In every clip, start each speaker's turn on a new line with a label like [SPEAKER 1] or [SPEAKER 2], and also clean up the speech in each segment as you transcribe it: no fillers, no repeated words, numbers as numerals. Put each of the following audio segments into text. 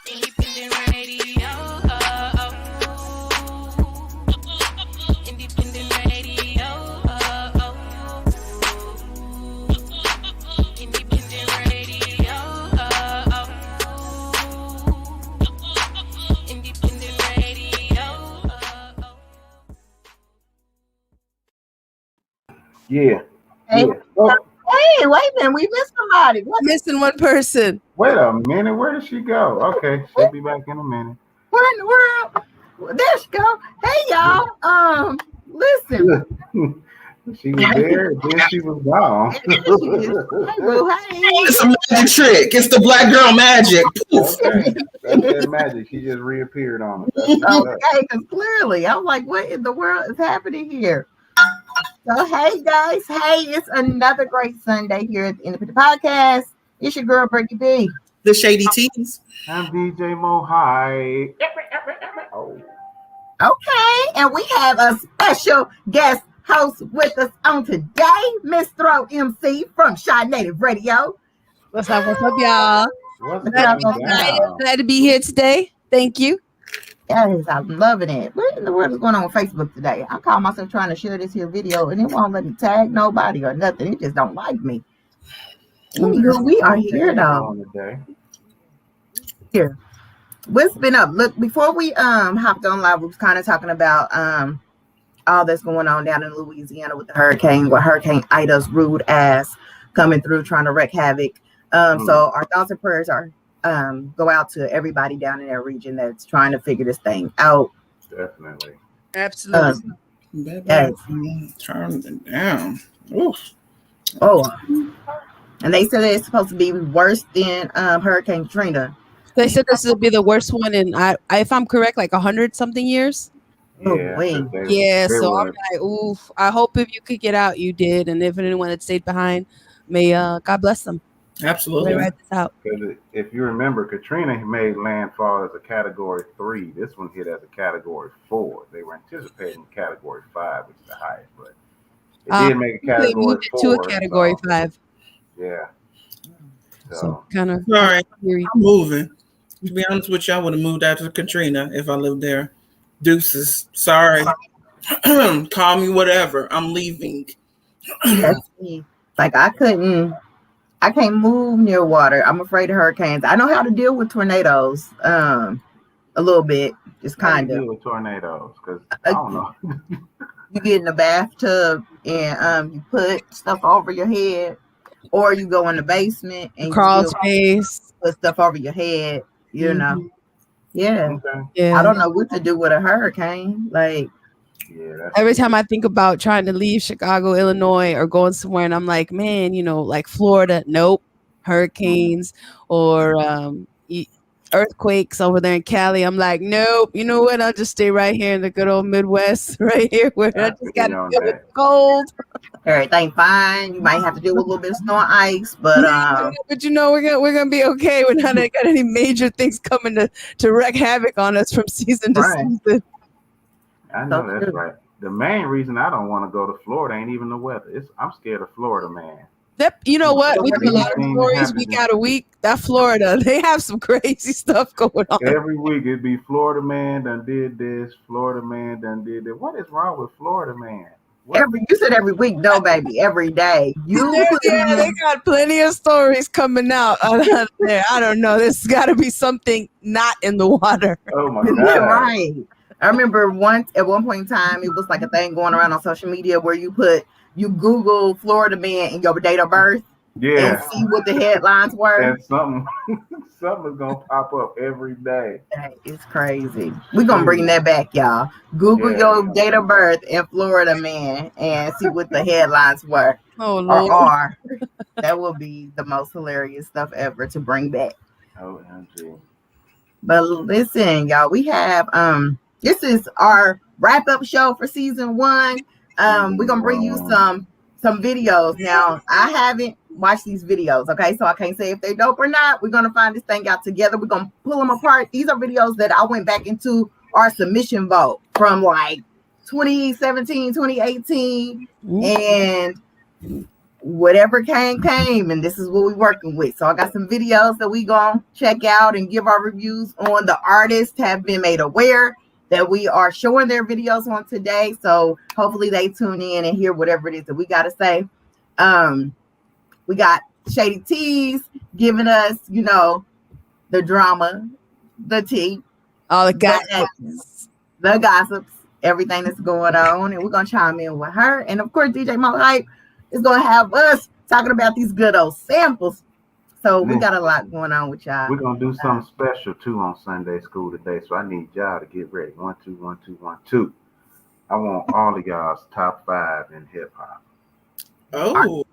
[SPEAKER 1] Independent radio. Independent radio. Independent radio. Independent radio.
[SPEAKER 2] Yeah.
[SPEAKER 3] Hey,
[SPEAKER 2] Yeah. Oh,
[SPEAKER 3] hey, wait a minute. We missed somebody. What?
[SPEAKER 4] Missing one person.
[SPEAKER 2] wait a minute. Where did she go? Okay, she'll be back in a minute.
[SPEAKER 3] Where in the world? There she go. Hey, y'all. Listen.
[SPEAKER 2] She was there, then she was gone.
[SPEAKER 3] Hey, boo, hey.
[SPEAKER 5] It's a magic trick. It's the black girl magic. Poof.
[SPEAKER 2] Okay, that's that magic. She just reappeared on us. That's what's up.
[SPEAKER 3] Okay, because clearly I'm like, what in the world is happening here? So, hey, guys. Hey, it's another great Sunday here at the Independent Podcast. It's your girl, Bricky B.
[SPEAKER 5] The Shady Teas.
[SPEAKER 2] I'm DJ Mo High. Oh,
[SPEAKER 3] Okay, and we have a special guest host with us on today, Miss Throw MC from Shy Native Radio.
[SPEAKER 4] What's up, y'all?
[SPEAKER 2] what's
[SPEAKER 4] Glad,
[SPEAKER 2] going down?
[SPEAKER 4] glad to be here today. Thank you.
[SPEAKER 3] Yes, I'm loving it. What in the world is going on with Facebook today? I call myself trying to share this here video, and it won't let me tag nobody or nothing. It just don't like me. Anywho, we are here though.
[SPEAKER 2] On today.
[SPEAKER 3] Here, what's been up? Look, before we hopped on live, we was kind of talking about all that's going on down in Louisiana with the hurricane, with Hurricane Ida's rude ass coming through trying to wreak havoc. So our thoughts and prayers are go out to everybody down in that region that's trying to figure this thing out.
[SPEAKER 2] Definitely.
[SPEAKER 4] Absolutely.
[SPEAKER 3] Yes.
[SPEAKER 5] Turn it down. Oof.
[SPEAKER 3] Oh, and they said it's supposed to be worse than Hurricane Katrina.
[SPEAKER 4] They said this will be the worst one in, if I'm correct, like 100-something years.
[SPEAKER 3] Oh,
[SPEAKER 2] Yeah.
[SPEAKER 3] wait.
[SPEAKER 4] Yeah,
[SPEAKER 2] they
[SPEAKER 4] so
[SPEAKER 2] were-
[SPEAKER 4] I'm like, oof. I hope if you could get out, you did. And if anyone that stayed behind, may God bless them. Let me
[SPEAKER 5] Absolutely.
[SPEAKER 4] write this out.
[SPEAKER 2] Because if you remember, Katrina made landfall as a Category 3. This one hit as a Category 4. They were anticipating Category 5, which is the highest, but it did make a
[SPEAKER 4] They
[SPEAKER 2] Category
[SPEAKER 4] moved it
[SPEAKER 2] 4.
[SPEAKER 4] to a Category
[SPEAKER 2] so,
[SPEAKER 4] 5.
[SPEAKER 2] Yeah.
[SPEAKER 4] So
[SPEAKER 2] So,
[SPEAKER 4] kind of
[SPEAKER 5] Sorry,
[SPEAKER 4] eerie.
[SPEAKER 5] I'm moving. To be honest with you, I would have moved after Katrina if I lived there. Deuces. Sorry. Call me whatever. I'm leaving.
[SPEAKER 3] That's me. Like I can't move near water. I'm afraid of hurricanes. I know how to deal with tornadoes, a little bit, just
[SPEAKER 2] how do
[SPEAKER 3] kind
[SPEAKER 2] you
[SPEAKER 3] of.
[SPEAKER 2] deal with tornadoes? Because I don't know.
[SPEAKER 3] You get in the bathtub and you put stuff over your head, or you go in the basement and
[SPEAKER 4] Crawl
[SPEAKER 3] you
[SPEAKER 4] space.
[SPEAKER 3] put stuff over your head. You know, yeah.
[SPEAKER 2] Okay.
[SPEAKER 4] Yeah.
[SPEAKER 3] I don't know what to do with a hurricane. Like,
[SPEAKER 2] Yeah. That's
[SPEAKER 4] Every time I think about trying to leave Chicago, Illinois, or going somewhere, and I'm like, man, like Florida, nope, hurricanes or earthquakes over there in Cali. I'm like, nope. You know what? I'll just stay right here in the good old Midwest, right here where I just got to deal with the cold.
[SPEAKER 3] everything fine. You might have to deal with a little bit of snow and ice, but
[SPEAKER 4] But we're gonna be okay. We're not got any major things coming to wreak havoc on us from season to
[SPEAKER 3] Right.
[SPEAKER 4] season.
[SPEAKER 2] I know
[SPEAKER 3] So
[SPEAKER 2] that's
[SPEAKER 3] true.
[SPEAKER 2] right. The main reason I don't want to go to Florida ain't even the weather. I'm scared of Florida, man.
[SPEAKER 4] Yep. You know what? We do a lot of
[SPEAKER 2] Everything
[SPEAKER 4] stories
[SPEAKER 2] happens
[SPEAKER 4] week
[SPEAKER 2] in-
[SPEAKER 4] out of week. That Florida, they have some crazy stuff going on.
[SPEAKER 2] Every week it'd be Florida man done did this, Florida man done did that. What is wrong with Florida man? What?
[SPEAKER 3] you said every week, no, baby, every day.
[SPEAKER 4] Yeah, they got plenty of stories coming out there. I don't know. There's got to be something not in the water.
[SPEAKER 2] Oh my
[SPEAKER 3] Yeah,
[SPEAKER 2] god!
[SPEAKER 3] right. I remember at one point in time, it was like a thing going around on social media where you Google Florida man and your date of birth
[SPEAKER 2] Yeah,
[SPEAKER 3] and see what the headlines were.
[SPEAKER 2] and something is gonna pop up every day.
[SPEAKER 3] It's crazy. We're gonna bring that back, y'all. Google
[SPEAKER 2] Yeah.
[SPEAKER 3] your date of birth and Florida man and see what the headlines were
[SPEAKER 4] Oh
[SPEAKER 3] or
[SPEAKER 4] Lord.
[SPEAKER 3] are. That will be the most hilarious stuff ever to bring back.
[SPEAKER 2] OMG.
[SPEAKER 3] But listen, y'all, we have this is our wrap-up show for season 1. We're gonna bring you some videos. Now, I haven't watched these videos, okay? So I can't say if they're dope or not. We're gonna find this thing out together. We're gonna pull them apart. These are videos that I went back into our submission vote from like 2017, 2018, and whatever came, and this is what we're working with. So I got some videos that we gonna check out and give our reviews on. The artists have been made aware that we are showing their videos on today, so hopefully they tune in and hear whatever it is that we got to say. We got Shady Teas giving us, you know, the drama, the tea,
[SPEAKER 4] all the
[SPEAKER 3] the gossips, everything that's going on, and we're gonna chime in with her. And of course, DJ Mo Hype is gonna have us talking about these good old samples. So we got a lot going on with y'all.
[SPEAKER 2] We're gonna do something special too on Sunday School today. So I need y'all to get ready. 1, 2, 1, 2, 1, 2. I want all of y'all's top 5 in hip hop.
[SPEAKER 5] Oh,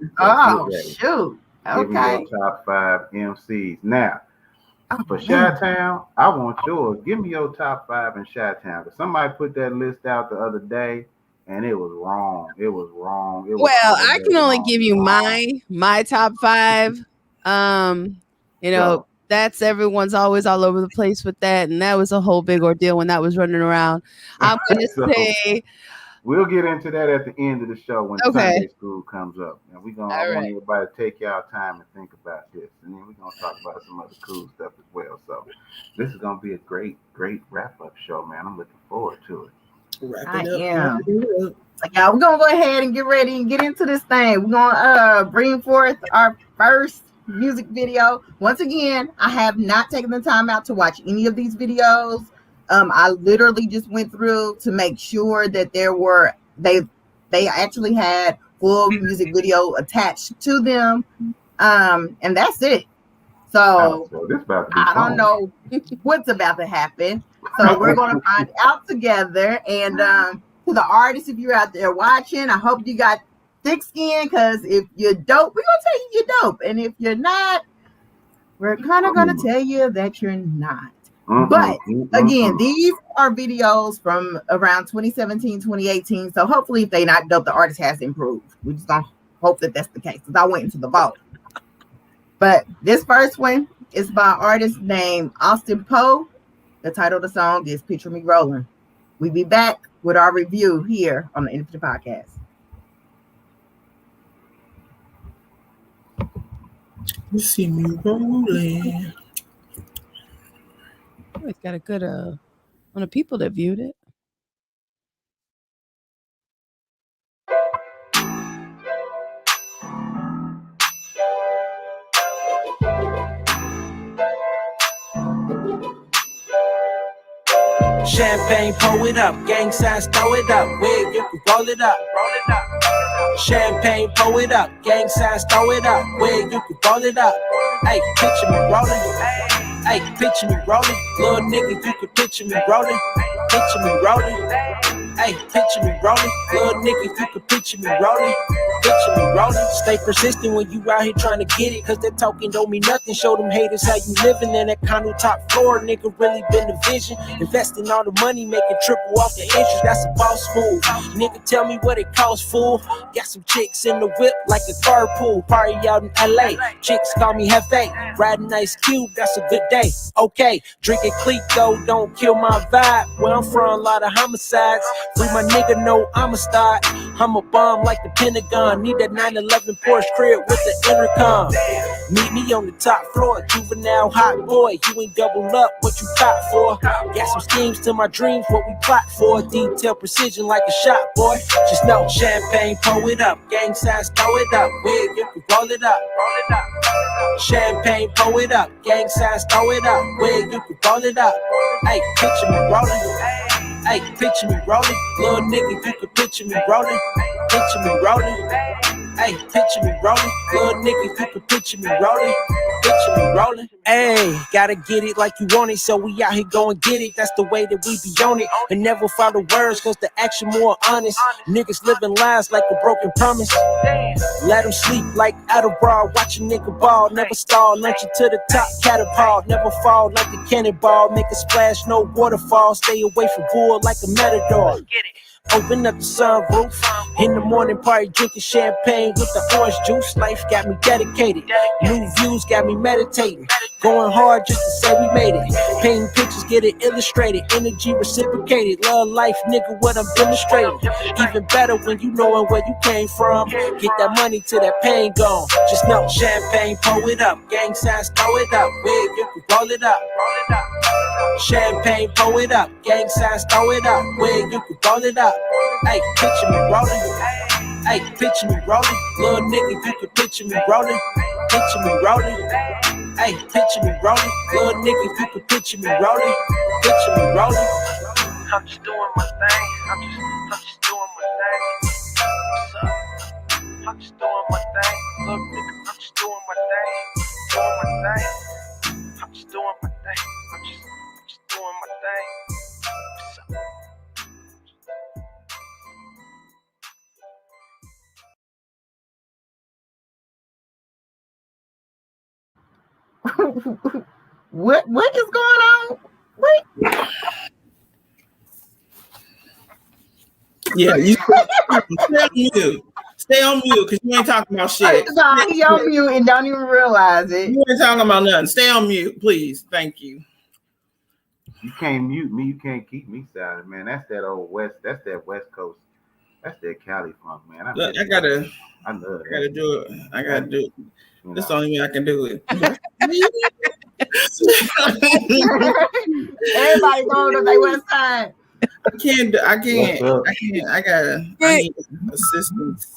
[SPEAKER 3] Shoot.
[SPEAKER 2] Give me
[SPEAKER 3] Okay.
[SPEAKER 2] your top 5 MCs. Now, for
[SPEAKER 3] man.
[SPEAKER 2] Chi-Town, I want yours. Give me your top 5 in Chi-Town. Because somebody put that list out the other day, and it was wrong. It was wrong. It was
[SPEAKER 4] Well, I
[SPEAKER 2] already
[SPEAKER 4] can only
[SPEAKER 2] wrong.
[SPEAKER 4] give you my top 5. You know,
[SPEAKER 2] So,
[SPEAKER 4] that's everyone's always all over the place with that, and that was a whole big ordeal when that was running around. I'm gonna
[SPEAKER 2] So,
[SPEAKER 4] say
[SPEAKER 2] we'll get into that at the end of the show when
[SPEAKER 4] Okay.
[SPEAKER 2] Sunday School comes up. And I want everybody to take y'all time and think about this. And then we're going to talk about some other cool stuff as well. So this is going to be a great, great wrap-up show, man. I'm looking forward to it.
[SPEAKER 5] wrap it
[SPEAKER 3] I
[SPEAKER 5] up.
[SPEAKER 3] am.
[SPEAKER 5] Wrap it up.
[SPEAKER 3] So y'all, we're gonna go ahead and get ready and get into this thing. We're gonna bring forth our first music video. Once again, I have not taken the time out to watch any of these videos. I literally just went through to make sure that they actually had full music video attached to them. And that's it. So
[SPEAKER 2] So this about to be
[SPEAKER 3] I don't
[SPEAKER 2] fun.
[SPEAKER 3] know what's about to happen. So we're gonna find out together. And to the artists, if you're out there watching, I hope you got thick skin, because if you're dope, we're gonna tell you you're dope. And if you're not, we're kind of gonna tell you that you're not. But again, these are videos from around 2017, 2018. So hopefully, if they not dope, the artist has improved. We're just gonna hope that that's the case, because I went into the vault. But this first one is by an artist named Austin Poe. The title of the song is Picture Me Rolling. We'll be back with our review here on the Infinite Podcast.
[SPEAKER 5] You see me rolling.
[SPEAKER 4] oh, it's got a good on the people that viewed it.
[SPEAKER 6] Champagne, pour it up. Gang signs, throw it up. Wig, you can roll it up. Roll it up. Champagne, pour it up. Gang signs, throw it up. Wig, you can roll it up. Hey, picture me rolling. Hey, picture me rolling. Little nigga, you can picture me rolling. Picture me rolling. Hey, picture me rolling. Little nigga, you can picture me rolling. Picture me rolling. Stay persistent when you out here trying to get it, cause that talking don't mean nothing. Show them haters how you living in that condo top floor. Nigga really been the vision. Investing all the money, making triple off the interest. That's a boss move. Nigga, tell me what it costs, fool. Got some chicks in the whip like a carpool. Party out in LA. Chicks call me Hefe. Riding Ice Cube, that's a good day. Okay, drinking Clico don't kill my vibe. Where I'm from, a lot of homicides. Free my nigga, no Amistad. I'm a bomb like the Pentagon. Need that 911 Porsche crib with the intercom. Meet me on the top floor, juvenile hot boy. You ain't double up what you thought for. Got some schemes to my dreams, what we plot for. Detail precision like a shot, boy. Just know champagne, pour it up. Gang signs, throw it up. Wig, you can roll it up. Roll it up. Champagne, pour it up. Gang signs, throw it up. Wig, you can roll it up. Hey, picture me rolling. Hey, picture me rolling. Little nigga, you can picture me rolling. Picture me rolling. Hey, picture me rolling. Little nigga, you can picture me rolling. Picture me rolling. Hey, gotta get it like you want it, so we out here going get it. That's the way that we be on it. And never follow words, cause the action more honest. Niggas living lies like a broken promise. Let them sleep like Adderall. Watch a nigga ball, never stall. Launch it to the top, catapult. Never fall like a cannonball. Make a splash, no waterfall. Stay away from bull like a matador. Open up the sunroof. In the morning party, drinking champagne with the orange juice. Life got me dedicated. New views got me meditating. Going hard just to say we made it. Painting pictures, get it illustrated. Energy reciprocated. Love life, nigga, what I'm demonstrating. Even better when you knowing where you came from. Get that money till that pain gone. Just know champagne, pour it up. Gang signs, throw it up. Wig, you can roll it up. Champagne, pour it up. Gang signs, throw it up. Wig, you can roll it up. Hey, picture me rolling. Hey, picture me rolling. Little nigga, you can picture me rolling. Picture me rolling. Hey, picture me rolling. Little nigga, you can picture me rolling. Picture me rolling. I'm just doing my thing. I'm just doing my thing. What's up? I'm just doing my thing. Little nigga, I'm just doing my thing. Doing my thing. I'm just doing my thing. I'm just doing my thing. What's up?
[SPEAKER 3] What is going on? Wait.
[SPEAKER 5] Yeah, you stay on mute. Stay on mute because you ain't talking about shit.
[SPEAKER 3] Nah, he on mute and don't even realize it.
[SPEAKER 5] You ain't talking about nothing. Stay on mute, please. Thank you.
[SPEAKER 2] You can't mute me. You can't keep me silent, man. That's that old West. That's that West Coast. That's that Cali funk, man.
[SPEAKER 5] Look, I gotta
[SPEAKER 2] do it.
[SPEAKER 5] I gotta do it.
[SPEAKER 2] You
[SPEAKER 5] This
[SPEAKER 2] know.
[SPEAKER 5] the only way I can do it.
[SPEAKER 3] Everybody going to their west side.
[SPEAKER 5] I can't. I need assistance.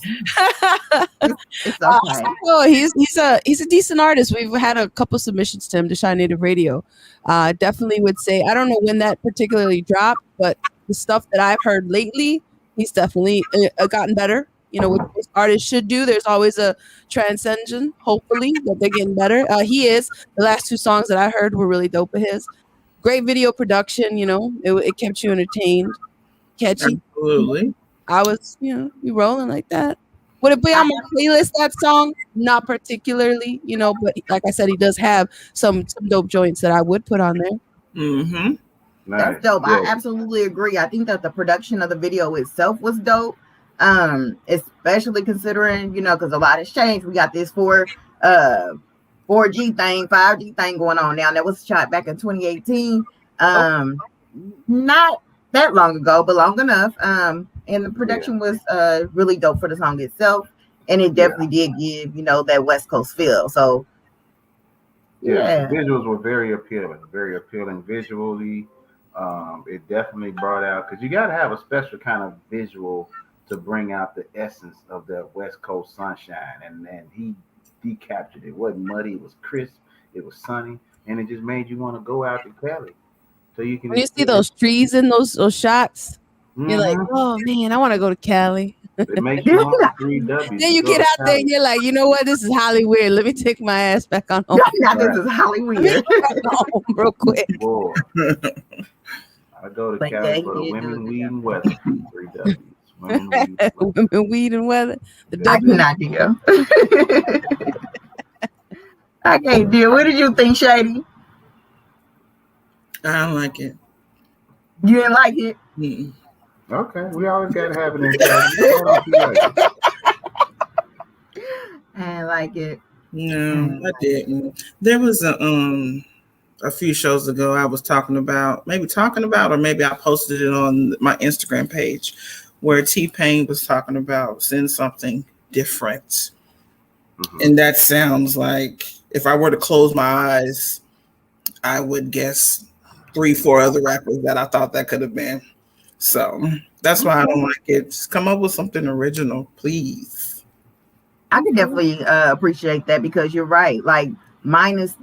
[SPEAKER 3] It's okay.
[SPEAKER 4] Oh, he's a decent artist. We've had a couple submissions to him to Shy Native Radio. Definitely would say I don't know when that particularly dropped, but the stuff that I've heard lately, he's definitely gotten better. You know what most artists should do. There's always a transcension, hopefully, that they're getting better. He is. The last 2 songs that I heard were really dope of his. Great video production, you know. It kept you entertained, catchy.
[SPEAKER 5] Absolutely.
[SPEAKER 4] I was, we rolling like that. Would it be on my playlist, that song? Not particularly, but like I said, he does have some dope joints that I would put on there.
[SPEAKER 5] Mm-hmm.
[SPEAKER 3] That's dope. Yeah. I absolutely agree. I think that the production of the video itself was dope. Especially considering, because a lot has changed. We got this 4G thing, 5G thing going on now. That was shot back in 2018. Not that long ago, but long enough. And the production was really dope for the song itself. And it definitely did give, that West Coast feel. So
[SPEAKER 2] the visuals were very appealing visually. It definitely brought out, because you got to have a special kind of visual to bring out the essence of that West Coast sunshine, and he captured it. It wasn't muddy, it was crisp, it was sunny, and it just made you want to go out to Cali. So you can.
[SPEAKER 4] When you see those trees in those shots, you're like, oh man, I want to go to Cali.
[SPEAKER 2] It makes you want 3W.
[SPEAKER 4] Then you get out there and you're like, you know what? This is Hollywood. Let me take my ass back on home.
[SPEAKER 3] This is Hollywood.
[SPEAKER 4] Home real quick.
[SPEAKER 2] Boy, I go to Cali for the women, weed, and weather. 3W.
[SPEAKER 4] Women, weed, and weather.
[SPEAKER 3] I cannot deal. I can't deal. What did you think, Shady?
[SPEAKER 5] I don't like it.
[SPEAKER 3] You didn't like it?
[SPEAKER 5] Mm-mm.
[SPEAKER 2] Okay, we always gotta have it inside.
[SPEAKER 3] I didn't like it.
[SPEAKER 5] No, I didn't. There was a few shows ago I was talking about, or maybe I posted it on my Instagram page, where T-Pain was talking about send something different. Mm-hmm. And that sounds like, if I were to close my eyes, I would guess 3-4 other rappers that I thought that could have been. So that's why I don't like it. Just come up with something original, please.
[SPEAKER 3] I could definitely appreciate that, because you're right. Like, minus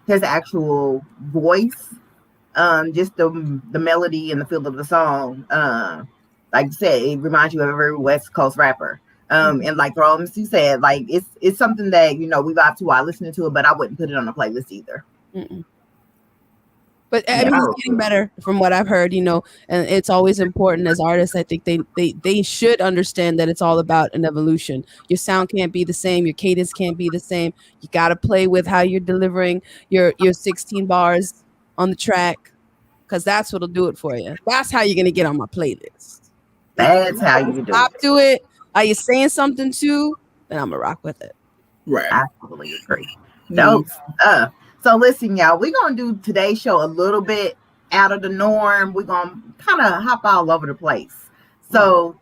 [SPEAKER 3] his actual voice, just the melody and the feel of the song, like you said, it reminds you of a very West Coast rapper. And like Rose, you said, like it's something that we vibe to while listening to it, but I wouldn't put it on a playlist either.
[SPEAKER 4] Mm-mm. But I mean, it's getting better from what I've heard, and it's always important as artists. I think they should understand that it's all about an evolution. Your sound can't be the same. Your cadence can't be the same. You got to play with how you're delivering your 16 bars on the track, because that's what'll do it for you. That's how you're going to get on my playlist.
[SPEAKER 3] That's how you do
[SPEAKER 4] it. Do it. Are you saying something too? Then I'm going to rock with it.
[SPEAKER 5] Right.
[SPEAKER 3] I totally agree. So So listen, y'all, we're gonna do today's show a little bit out of the norm. We're gonna kind of hop all over the place. So,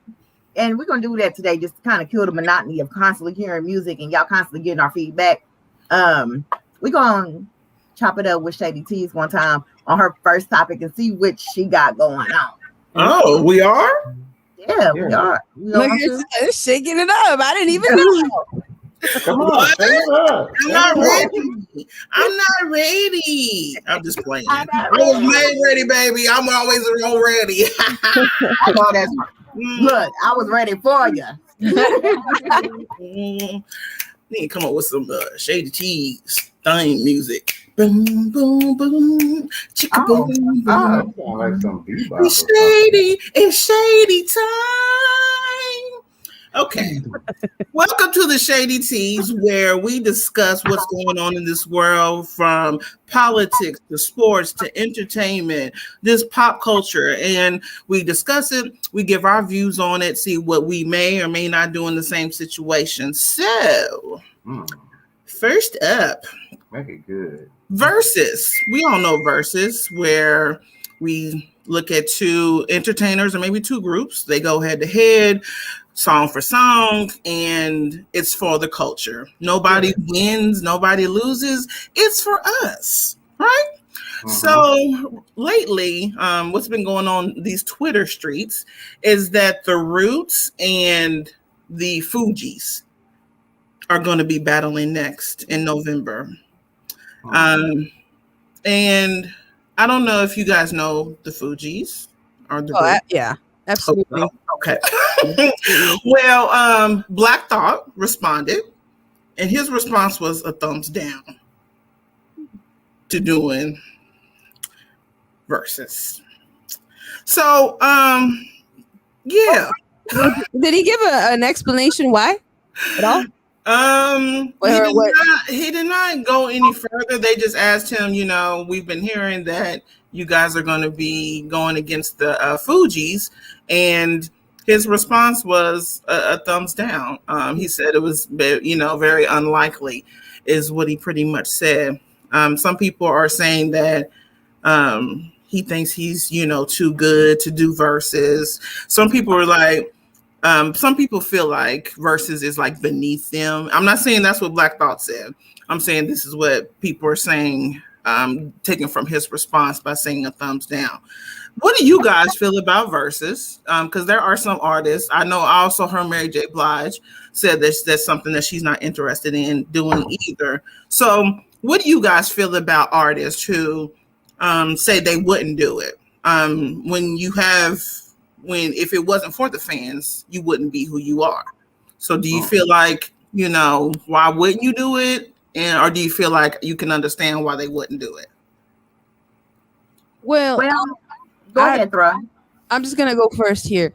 [SPEAKER 3] and we're gonna do that today, just to kind of kill the monotony of constantly hearing music and y'all constantly getting our feedback. We're gonna chop it up with Shady Tees one time on her first topic and see what she got going on.
[SPEAKER 5] Oh, we are?
[SPEAKER 3] Yeah, we are. We
[SPEAKER 4] Look
[SPEAKER 3] are
[SPEAKER 4] at
[SPEAKER 3] too.
[SPEAKER 4] you, shaking it up. I didn't even know.
[SPEAKER 2] Come on, say it up.
[SPEAKER 5] I'm not ready. I'm not ready. I'm just playing.
[SPEAKER 3] I'm
[SPEAKER 5] I
[SPEAKER 3] not
[SPEAKER 5] was
[SPEAKER 3] ready.
[SPEAKER 5] made ready, baby. I'm always ready.
[SPEAKER 3] I know that's look. I was ready for you.
[SPEAKER 5] Need to come up with some Shady Tees theme music. Boom, boom, boom. Chicka
[SPEAKER 3] Oh,
[SPEAKER 5] boom, boom.
[SPEAKER 3] oh.
[SPEAKER 2] Sound like some bebop.
[SPEAKER 5] It's shady. It's shady time. Okay. Welcome to the Shady Tees, where we discuss what's going on in this world, from politics to sports to entertainment, this pop culture. And we discuss it, we give our views on it, see what we may or may not do in the same situation. So, first up,
[SPEAKER 2] Make it good.
[SPEAKER 5] Versus. We all know Versus, where we look at two entertainers or maybe two groups. They go head to head, song for song, and it's for the culture. Nobody wins, nobody loses. It's for us, right? So lately, what's been going on these Twitter streets is that the Roots and the Fugees are going to be battling next in November. And I don't know if you guys know the Fugees or the group.
[SPEAKER 4] Yeah, absolutely.
[SPEAKER 5] Okay. Well, Black Thought responded, and his response was a thumbs down to doing Versus. So, yeah.
[SPEAKER 4] Did he give an explanation why at all?
[SPEAKER 5] He did not go any further. They just asked him, we've been hearing that you guys are going to be going against the Fugees, and his response was a thumbs down. He said it was, very unlikely, is what he pretty much said. Some people are saying that he thinks he's, too good to do Versus. Some people are like, some people feel like Versus is like beneath them. I'm not saying that's what Black Thought said. I'm saying this is what people are saying, taken from his response by saying a thumbs down. What do you guys feel about Versus? Because there are some artists. I know I also heard Mary J. Blige said that's something that she's not interested in doing either. So what do you guys feel about artists who say they wouldn't do it? If it wasn't for the fans, you wouldn't be who you are. So do you feel like, why wouldn't you do it? Or do you feel like you can understand why they wouldn't do it?
[SPEAKER 4] Well,
[SPEAKER 3] go ahead, Thra.
[SPEAKER 4] I'm just going to go first here.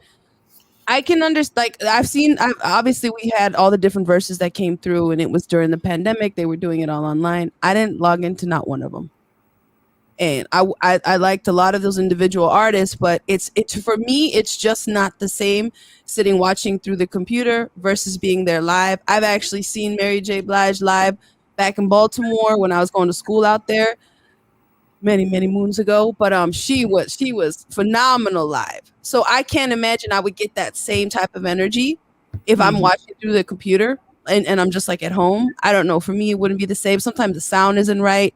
[SPEAKER 4] I can understand, obviously we had all the different verses that came through, and it was during the pandemic. They were doing it all online. I didn't log into not one of them. And I liked a lot of those individual artists, but it's for me, it's just not the same sitting watching through the computer versus being there live. I've actually seen Mary J. Blige live back in Baltimore when I was going to school out there many, many moons ago. But she was phenomenal live. So I can't imagine I would get that same type of energy if I'm watching through the computer and I'm just like at home. I don't know. For me, it wouldn't be the same. Sometimes the sound isn't right.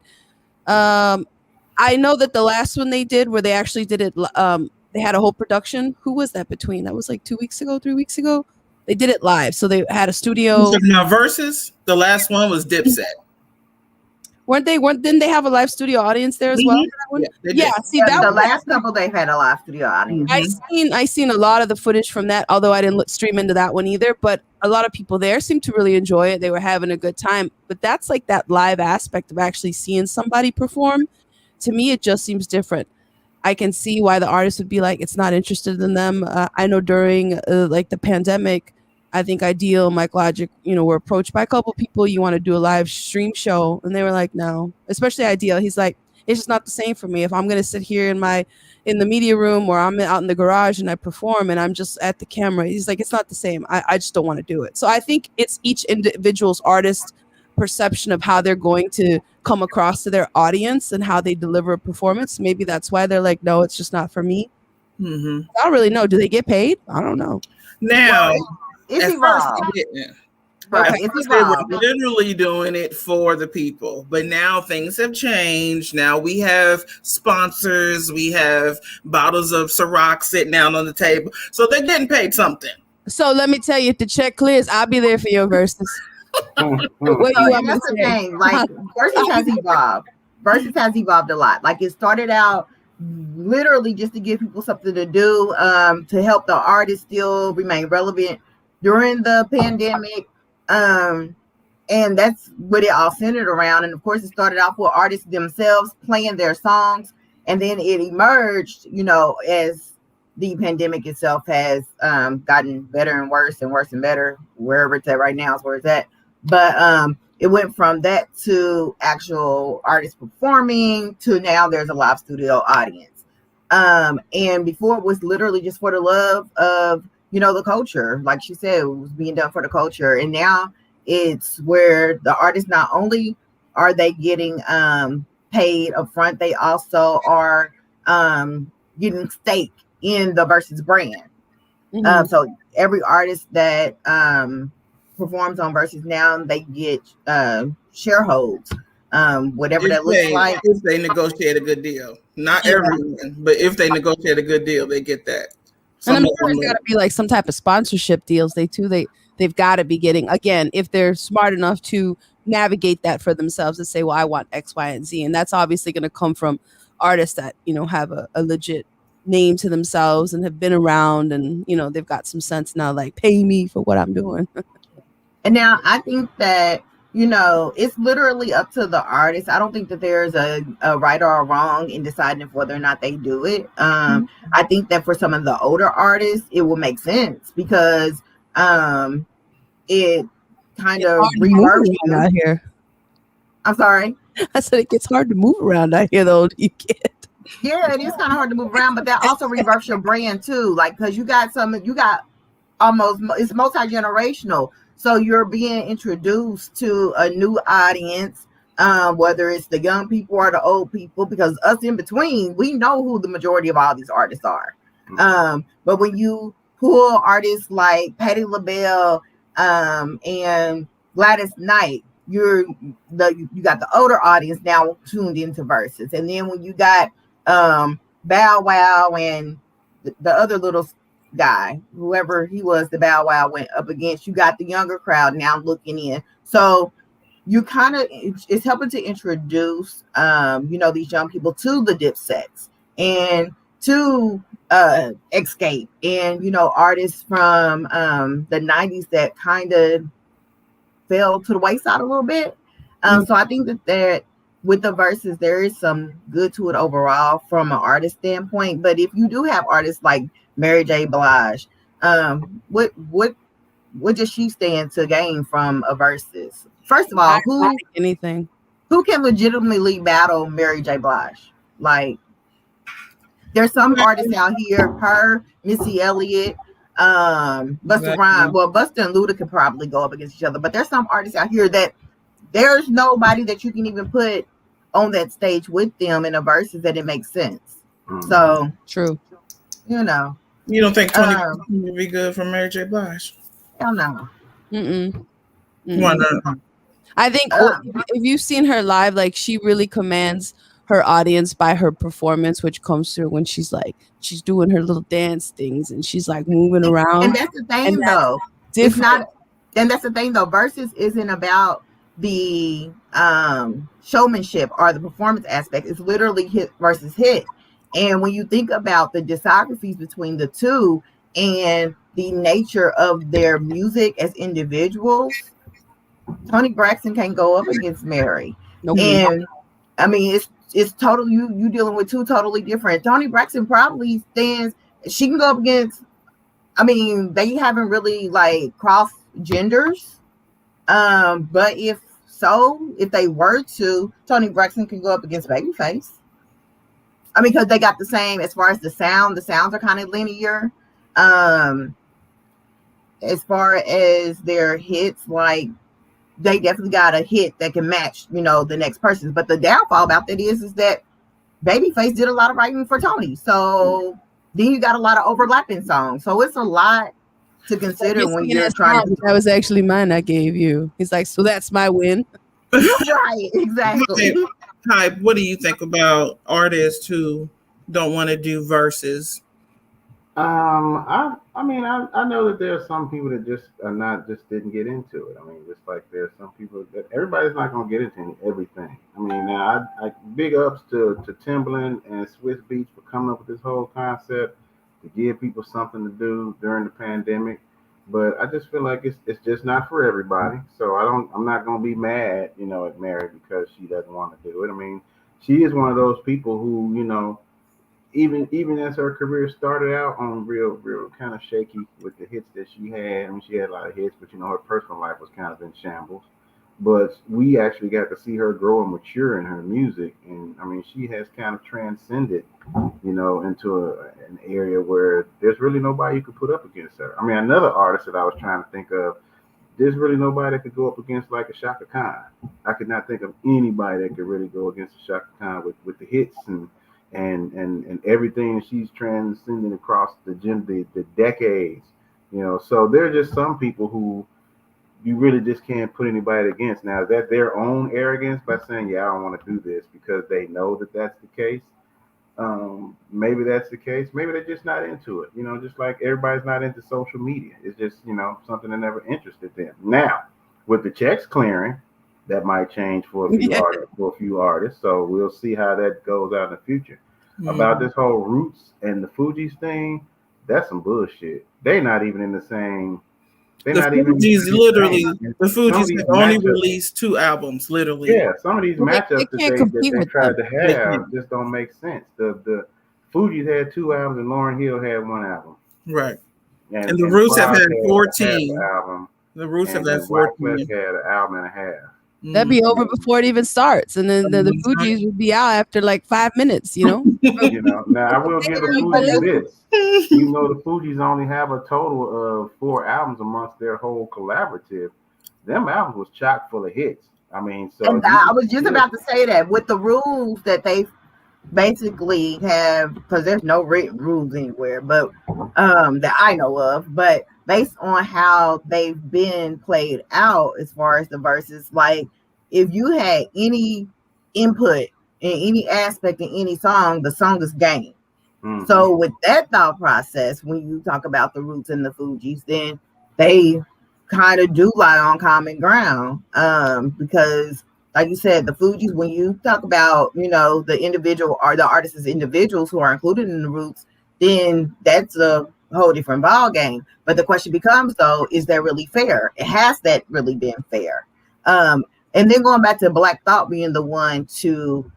[SPEAKER 4] I know that the last one they did, where they actually did it, they had a whole production. Who was that between? That was like 2 weeks ago, 3 weeks ago. They did it live. So they had a studio.
[SPEAKER 5] Now Versus, the last one was Dipset.
[SPEAKER 4] Didn't they have a live studio audience there as well? Yeah, see, that
[SPEAKER 3] the last couple they've had a live studio audience.
[SPEAKER 4] I seen a lot of the footage from that, although I didn't stream into that one either. But a lot of people there seemed to really enjoy it. They were having a good time. But that's like that live aspect of actually seeing somebody perform. To me, it just seems different. I can see why the artist would be like, it's not interested in them. I know during like the pandemic, I think Ideal, Mike Logic, were approached by a couple people. You want to do a live stream show? And they were like, no, especially Ideal. He's like, it's just not the same for me. If I'm going to sit here in the media room, or I'm out in the garage and I perform and I'm just at the camera, he's like, it's not the same. I just don't want to do it. So I think it's each individual's artist perception of how they're going to come across to their audience and how they deliver a performance. Maybe that's why they're like, no, it's just not for me.
[SPEAKER 5] Hmm.
[SPEAKER 4] I don't really know. Do they get paid? I don't know.
[SPEAKER 5] Now,
[SPEAKER 3] It's
[SPEAKER 5] at first
[SPEAKER 3] evolved.
[SPEAKER 5] they didn't.
[SPEAKER 3] Right.
[SPEAKER 5] At
[SPEAKER 3] It's
[SPEAKER 5] first they were
[SPEAKER 3] evolved.
[SPEAKER 5] literally doing it for the people, but now things have changed. Now we have sponsors, we have bottles of Ciroc sitting down on the table, so they're getting paid something.
[SPEAKER 4] So let me tell you, if the check clears, I'll be there for your verses. What
[SPEAKER 3] So,
[SPEAKER 4] you want
[SPEAKER 3] and
[SPEAKER 4] me to
[SPEAKER 3] that's the
[SPEAKER 4] say?
[SPEAKER 3] thing. Like Versus has evolved. Versus has evolved a lot. Like it started out literally just to give people something to do, to help the artists still remain relevant during the pandemic. And that's what it all centered around. And of course, it started off with artists themselves playing their songs, and then it emerged, as the pandemic itself has gotten better and worse and worse and better. Wherever it's at right now is where it's at. But it went from that to actual artists performing to now there's a live studio audience. And before it was literally just for the love of, the culture. Like she said, it was being done for the culture. And now it's where the artists, not only are they getting paid up front, they also are getting stake in the Versus brand.
[SPEAKER 4] Mhm.
[SPEAKER 3] So every artist that performs on Versus now, they get shareholds, whatever that looks like.
[SPEAKER 5] If they negotiate a good deal, not everyone, but if they negotiate a good deal, they get that.
[SPEAKER 4] And I'm
[SPEAKER 5] Some of
[SPEAKER 4] sure
[SPEAKER 5] them
[SPEAKER 4] it's got to be like some type of sponsorship deals. They've got to be getting, again, if they're smart enough to navigate that for themselves and say, well, I want X, Y, and Z. And that's obviously going to come from artists that, have a legit name to themselves and have been around, and, they've got some sense now, like, pay me for what I'm doing.
[SPEAKER 3] And now I think that, it's literally up to the artist. I don't think that there's a right or a wrong in deciding whether or not they do it. I think that for some of the older artists, it will make sense because it kind of reverbs.
[SPEAKER 4] Out here.
[SPEAKER 3] I'm sorry.
[SPEAKER 4] I said it gets hard to move around out here, though. You get.
[SPEAKER 3] Yeah, it is kind of hard to move around, but that also reverbs your brand too. Like, because you got almost, it's multi-generational. So you're being introduced to a new audience, whether it's the young people or the old people, because us in between, we know who the majority of all these artists are. But when you pull artists like Patti LaBelle and Gladys Knight, you got the older audience now tuned into Versus. And then when you got Bow Wow and the other little guy, whoever he was, the Bow Wow went up against, you got the younger crowd now looking in. So you kind of, it's helping to introduce these young people to the Dipsets and to Escape and artists from the 90s that kind of fell to the wayside a little bit. So I think that with the Versus, there is some good to it overall from an artist standpoint. But if you do have artists like Mary J. Blige, what does she stand to gain from a Versus? First of all, who can legitimately battle Mary J. Blige? Like, there's some artists out here, her, Missy Elliott, Busta Rhymes. Well, Busta and Luda could probably go up against each other, but there's some artists out here that there's nobody that you can even put on that stage with them in a Versus that it makes sense. So
[SPEAKER 4] true.
[SPEAKER 5] You don't think 20% would be good for Mary J. Blige?
[SPEAKER 3] Hell no.
[SPEAKER 5] Why not?
[SPEAKER 4] I think if you've seen her live, like, she really commands her audience by her performance, which comes through when she's doing her little dance things and she's like moving around.
[SPEAKER 3] And that's the thing, though. It's not. And that's the thing, though. Versus isn't about the showmanship or the performance aspect. It's literally hit versus hit. And when you think about the discographies between the two and the nature of their music as individuals, Toni Braxton can't go up against Mary.
[SPEAKER 4] Nope.
[SPEAKER 3] And I mean, it's totally you dealing with two totally different. Toni Braxton probably stands. She can go up against. I mean, they haven't really like crossed genders. But if they were to, Toni Braxton can go up against Babyface. I mean, because they got the same as far as the sounds are kind of linear. As far as their hits, like they definitely got a hit that can match, the next person. But the downfall about that is that Babyface did a lot of writing for Tony. So then you got a lot of overlapping songs. So it's a lot to consider when you're trying to.
[SPEAKER 4] That was actually mine I gave you. He's like, so that's my win.
[SPEAKER 3] Right, exactly.
[SPEAKER 5] Hi, what do you think about artists who don't want to do verses?
[SPEAKER 2] I mean, I know that there are some people that just didn't get into it. I mean, just like there's some people that everybody's not gonna get into everything. I mean, now I big ups to Timbaland and Swiss Beats for coming up with this whole concept to give people something to do during the pandemic. But I just feel like it's just not for everybody. So I'm not gonna be mad, at Mary because she doesn't want to do it. I mean, she is one of those people who, even as her career started out on real kind of shaky with the hits that she had. I mean, she had a lot of hits, but her personal life was kind of in shambles. But we actually got to see her grow and mature in her music, and I mean, she has kind of transcended, into an area where there's really nobody you could put up against her. I mean, another artist that I was trying to think of, there's really nobody that could go up against like a Chaka Khan. I could not think of anybody that could really go against a Chaka Khan with the hits and everything she's transcending across the decades, So there are just some people who you really just can't put anybody against. Now, is that their own arrogance by saying, yeah, I don't want to do this because they know that that's the case? Maybe that's the case. Maybe they're just not into it. Just like everybody's not into social media. It's just, something that never interested them. Now, with the checks clearing, that might change for a few artists. So we'll see how that goes out in the future. Mm-hmm. About this whole Roots and the Fugees thing, that's some bullshit. They're not even in the same. The
[SPEAKER 5] Fugees have only released 2 albums, literally.
[SPEAKER 2] Yeah, some of these matchups that they tried to have just don't make sense. The Fugees had 2 albums and Lauryn Hill had 1 album.
[SPEAKER 5] Right. And the Roots have had 14.
[SPEAKER 2] The Roots have had 14. Had an album and a half.
[SPEAKER 4] That'd be over before it even starts, and then the Fugees would be out after like 5 minutes.
[SPEAKER 2] Now I will give the Fugees this. The Fugees only have a total of 4 albums amongst their whole collaborative. Them albums was chock full of hits. I mean, so
[SPEAKER 3] and I was just about to say that with the rules that they basically have, because there's no written rules anywhere, but that I know of, but based on how they've been played out as far as the verses, like if you had any input in any aspect in any song, the song is game. Mm-hmm. So with that thought process, when you talk about the Roots and the Fugees, then they kind of do lie on common ground, because like you said, the Fugees, when you talk about, the individual or the artists as individuals who are included in the Roots, then that's a whole different ball game. But the question becomes, though, is that really fair? Has that really been fair? And then going back to Black Thought being the one to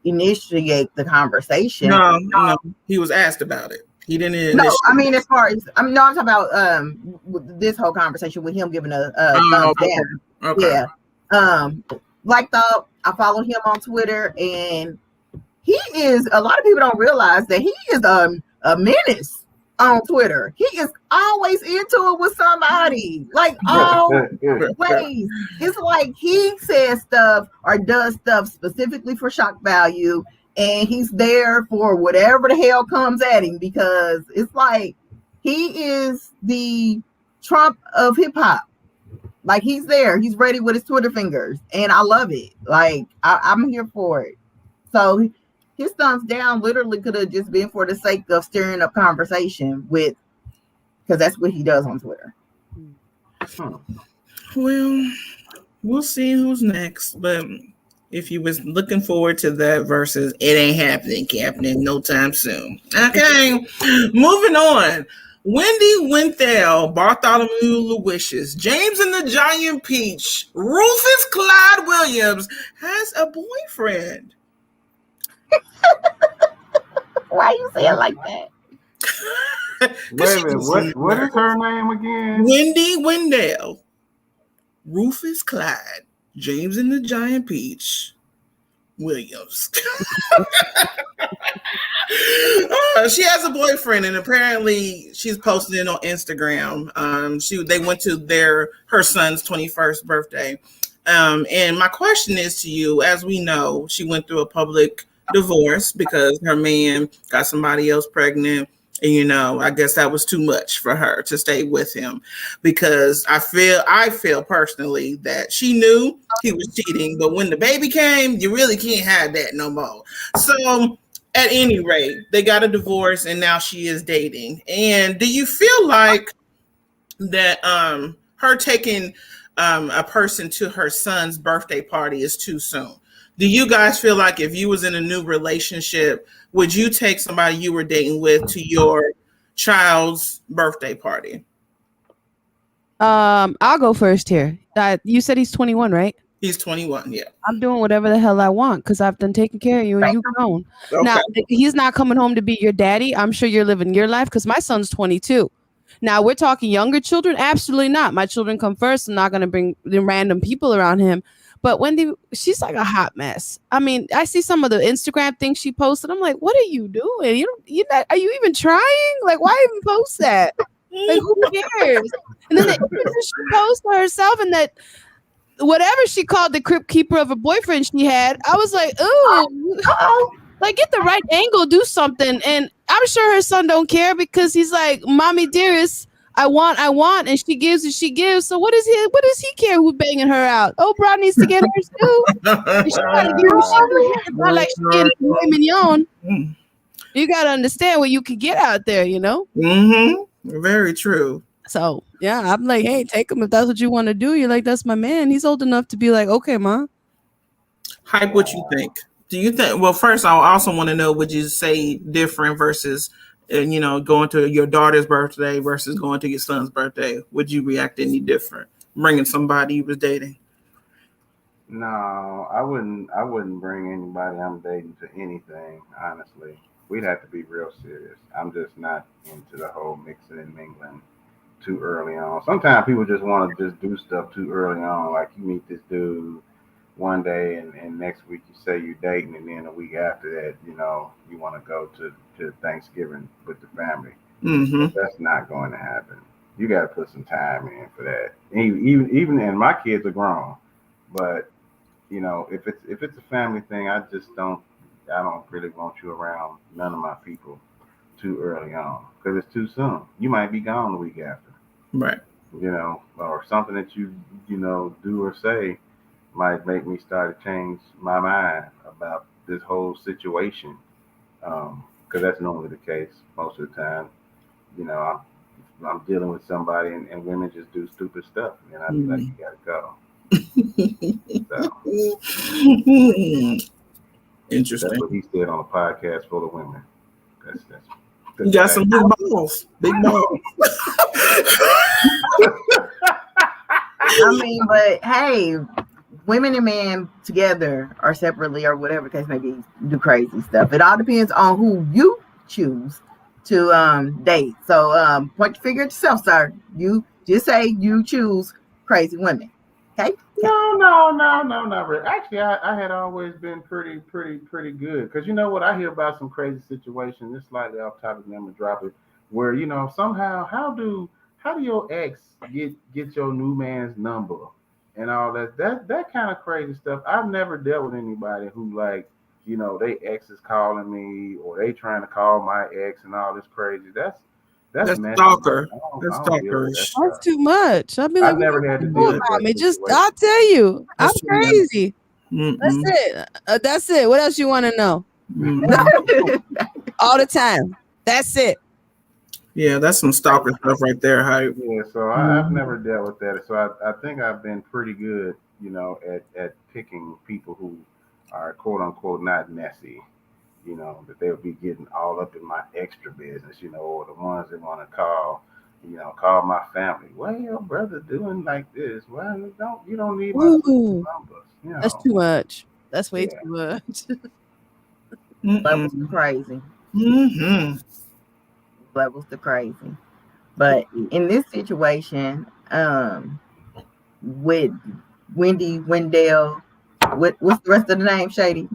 [SPEAKER 3] initiate the conversation.
[SPEAKER 5] No, he was asked about it. He didn't.
[SPEAKER 3] No, I mean, as far as I'm talking about this whole conversation with him giving a thumbs down. Okay. Yeah. Black Thought, I follow him on Twitter, and he is. A lot of people don't realize that he is a menace on Twitter. He is always into it with somebody, like always. It's like he says stuff or does stuff specifically for shock value, and he's there for whatever the hell comes at him, because it's like he is the Trump of hip hop. Like he's there, he's ready with his Twitter fingers, and I love it. Like I'm here for it. So his thumbs down literally could have just been for the sake of stirring up conversation with, because that's what he does on Twitter.
[SPEAKER 5] Well, we'll see who's next. But if you was looking forward to that versus, it ain't happening no time soon. Okay, moving on. Wendy Winthell, Bartholomew Louisius, James and the Giant Peach, Rufus Clyde Williams has a boyfriend.
[SPEAKER 3] Why you say it like that?
[SPEAKER 2] Wait a minute, what is her name again?
[SPEAKER 5] Wendy Winthell, Rufus Clyde, James and the Giant Peach, Williams. She has a boyfriend, and apparently she's posted it on Instagram. They went to her son's 21st birthday. And my question is to you, as we know, she went through a public divorce because her man got somebody else pregnant. And, I guess that was too much for her to stay with him, because I feel personally that she knew he was cheating, but when the baby came, you really can't have that no more. So at any rate, they got a divorce and now she is dating. And do you feel like that her taking a person to her son's birthday party is too soon? Do you guys feel like if you was in a new relationship, would you take somebody you were dating with to your child's birthday party?
[SPEAKER 4] I'll go first here. You said he's 21, right?
[SPEAKER 5] He's 21, yeah.
[SPEAKER 4] I'm doing whatever the hell I want because I've done taken care of you and you grown.
[SPEAKER 5] Okay.
[SPEAKER 4] Now, he's not coming home to be your daddy. I'm sure you're living your life because my son's 22. Now, we're talking younger children. Absolutely not. My children come first. I'm not going to bring the random people around him. But Wendy, she's like a hot mess. I mean, I see some of the Instagram things she posted. I'm like, what are you doing? Are you even trying? Like, why even post that? Like, who cares? And then the images she posted herself and that whatever she called the crypt keeper of a boyfriend she had, I was like, ooh, like get the right angle, do something. And I'm sure her son don't care because he's like, mommy dearest, I want, and she gives and she gives. So what does he care who's banging her out? Oh, Brown needs to get hers too. And she gotta give her shit. Not like she getting filet mignon. You gotta understand what you can get out there,
[SPEAKER 5] Mm-hmm. Very true.
[SPEAKER 4] So yeah, I'm like, hey, take him if that's what you want to do. You're like, that's my man. He's old enough to be like, okay, ma.
[SPEAKER 5] Hype, what you think? Do you think? Well, first, I also want to know: would you say different versus, going to your daughter's birthday versus going to your son's birthday? Would you react any different? Bringing somebody you was dating?
[SPEAKER 2] No, I wouldn't bring anybody I'm dating to anything. Honestly, we'd have to be real serious. I'm just not into the whole mixing and mingling too early on. Sometimes people just want to just do stuff too early on. Like you meet this dude one day and next week you say you're dating, and then a week after that, you want to go to Thanksgiving with the family.
[SPEAKER 5] Mm-hmm.
[SPEAKER 2] That's not going to happen. You got to put some time in for that. Even and my kids are grown, but if it's a family thing, I don't really want you around none of my people too early on because it's too soon. You might be gone the week after.
[SPEAKER 5] Right.
[SPEAKER 2] Or something that you do or say might make me start to change my mind about this whole situation. Because that's normally the case most of the time. I'm dealing with somebody and women just do stupid stuff, and I be like, you gotta go. So,
[SPEAKER 5] interesting.
[SPEAKER 2] That's what he said on a podcast full of women. That's
[SPEAKER 5] you got some big balls. Big balls.
[SPEAKER 3] I mean, but hey, women and men together or separately or whatever case may be do crazy stuff. It all depends on who you choose to date. So point your finger at yourself, sir. You just say you choose crazy women. Okay?
[SPEAKER 2] No, not really. Actually, I had always been pretty good. Because you know what? I hear about some crazy situations. It's slightly off topic, and I'm gonna drop it. Where somehow, how do your ex get your new man's number and all that kind of crazy stuff? I've never dealt with anybody who they ex is calling me or they trying to call my ex and all this crazy. That's
[SPEAKER 5] stalker.
[SPEAKER 2] That's stalkerish.
[SPEAKER 4] That's too much. I'll be like,
[SPEAKER 2] I've never had to deal with that.
[SPEAKER 4] I'll tell you,
[SPEAKER 5] That's
[SPEAKER 4] I'm crazy.
[SPEAKER 5] Mm-mm.
[SPEAKER 4] That's it. That's it. What else you want to know? All the time. That's it.
[SPEAKER 5] Yeah, that's some stalker stuff right there. Hype.
[SPEAKER 2] Yeah, so I've never dealt with that. So I think I've been pretty good, at picking people who are quote unquote not messy. That they'll be getting all up in my extra business, or the ones that want to call my family. Well, your brother doing like this. Well, you don't need my numbers.
[SPEAKER 4] That's too much. That's way too much.
[SPEAKER 3] Levels to crazy.
[SPEAKER 5] Mm-hmm.
[SPEAKER 3] Levels to crazy. But in this situation, with Wendy Wendell, what's the rest of the name, Shady?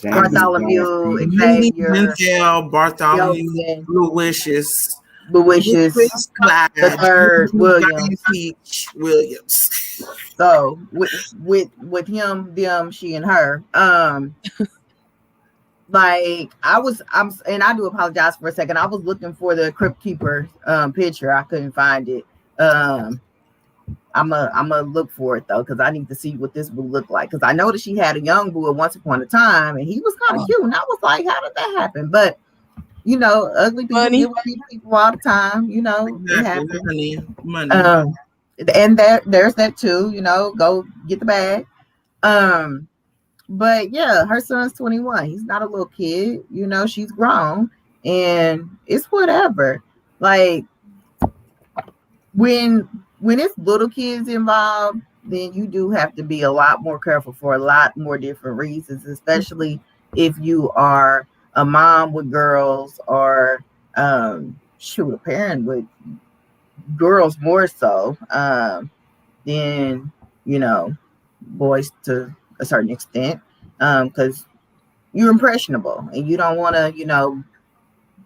[SPEAKER 3] Bartholomew,
[SPEAKER 5] Uni
[SPEAKER 3] Xavier,
[SPEAKER 5] Denzel, Bartholomew,
[SPEAKER 3] Youngin,
[SPEAKER 5] Louisius,
[SPEAKER 3] Louisius,
[SPEAKER 5] Clyde,
[SPEAKER 3] the third Williams.
[SPEAKER 5] Peach Williams.
[SPEAKER 3] So with him, them, she, and her. Like and I do apologize for a second. I was looking for the Crypt Keeper picture. I couldn't find it. I'm a look for it though, because I need to see what this would look like. Because I know that she had a young boy once upon a time, and he was kind of cute. And I was like, how did that happen? But you know, ugly people deal with people all the time. You know, it happens.
[SPEAKER 5] Money.
[SPEAKER 3] And there's that too. You know, go get the bag. But yeah, her son's 21. He's not a little kid. You know, she's grown, and it's whatever. Like when it's little kids involved, then you do have to be a lot more careful for a lot more different reasons, especially if you are a mom with girls or a parent with girls more so than, you know, boys to a certain extent, because you're impressionable and you don't want to, you know,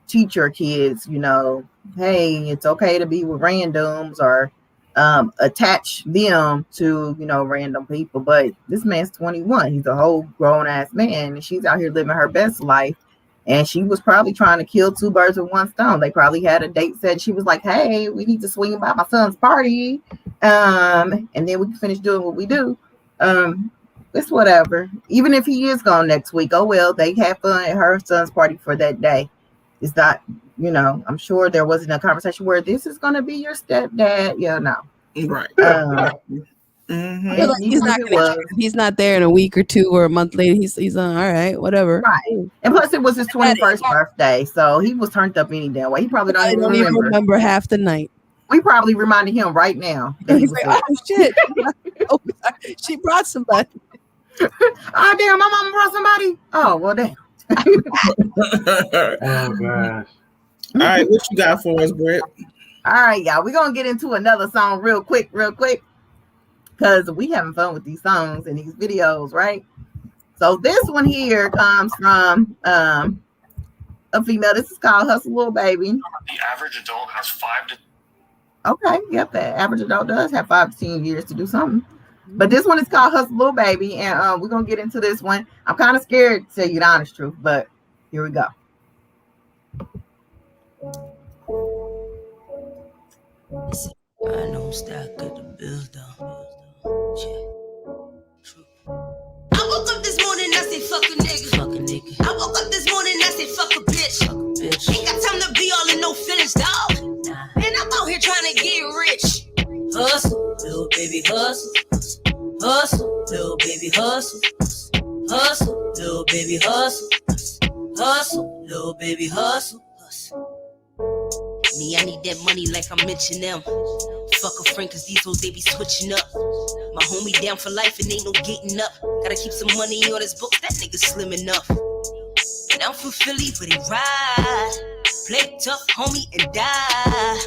[SPEAKER 3] teach your kids, you know, hey, it's okay to be with randoms or attach them to, you know, random people. But this man's 21. He's a whole grown ass man, and she's out here living her best life. And she was probably trying to kill two birds with one stone. They probably had a date set. She was like, hey, we need to swing by my son's party. And then we can finish doing what we do. It's whatever. Even if he is gone next week, oh well, they have fun at her son's party for that day. It's not, you know, I'm sure there wasn't a conversation where this is going to be your stepdad. Yeah, no.
[SPEAKER 5] Right.
[SPEAKER 4] He's not there in a week or two or a month later. He's on, all right, whatever.
[SPEAKER 3] Right. And plus it was his 21st birthday, so he was turned up any damn way. He probably don't even remember
[SPEAKER 4] half the night.
[SPEAKER 3] We probably reminded him right now.
[SPEAKER 4] He's like, oh shit. She brought somebody.
[SPEAKER 3] Oh damn, my mama brought somebody. Oh well damn.
[SPEAKER 2] Oh gosh.
[SPEAKER 5] All right, what you got for us, Britt?
[SPEAKER 3] All right, y'all. We're gonna get into another song real quick, because we having fun with these songs and these videos, right? So this one here comes from a female. This is called Hustle Little Baby.
[SPEAKER 7] The average adult has 5 to.
[SPEAKER 3] Okay, yep, the average adult does have 5 to 10 years to do something. But this one is called Hustle Little Baby, and we're gonna get into this one. I'm kind of scared to tell you the honest truth, but here we go.
[SPEAKER 8] I know stack at the bills down. I woke up this morning, I said fuck a nigga. Fuck a nigga. I woke up this morning, I said fuck a bitch. Fuck a bitch. Ain't got time to be all in no feelings, dog. Nah. And I'm out here trying to get rich. Hustle, little baby, hustle. Hustle, little baby, hustle. Hustle, little baby, hustle. Hustle, little baby, hustle. Me, I need that money like I mentioned them. Fuck a friend, cause these hoes, they be switching up. My homie down for life and ain't no getting up. Gotta keep some money on his books, that nigga slim enough. And I'm from Philly, but he ride. Play tough, homie, and die.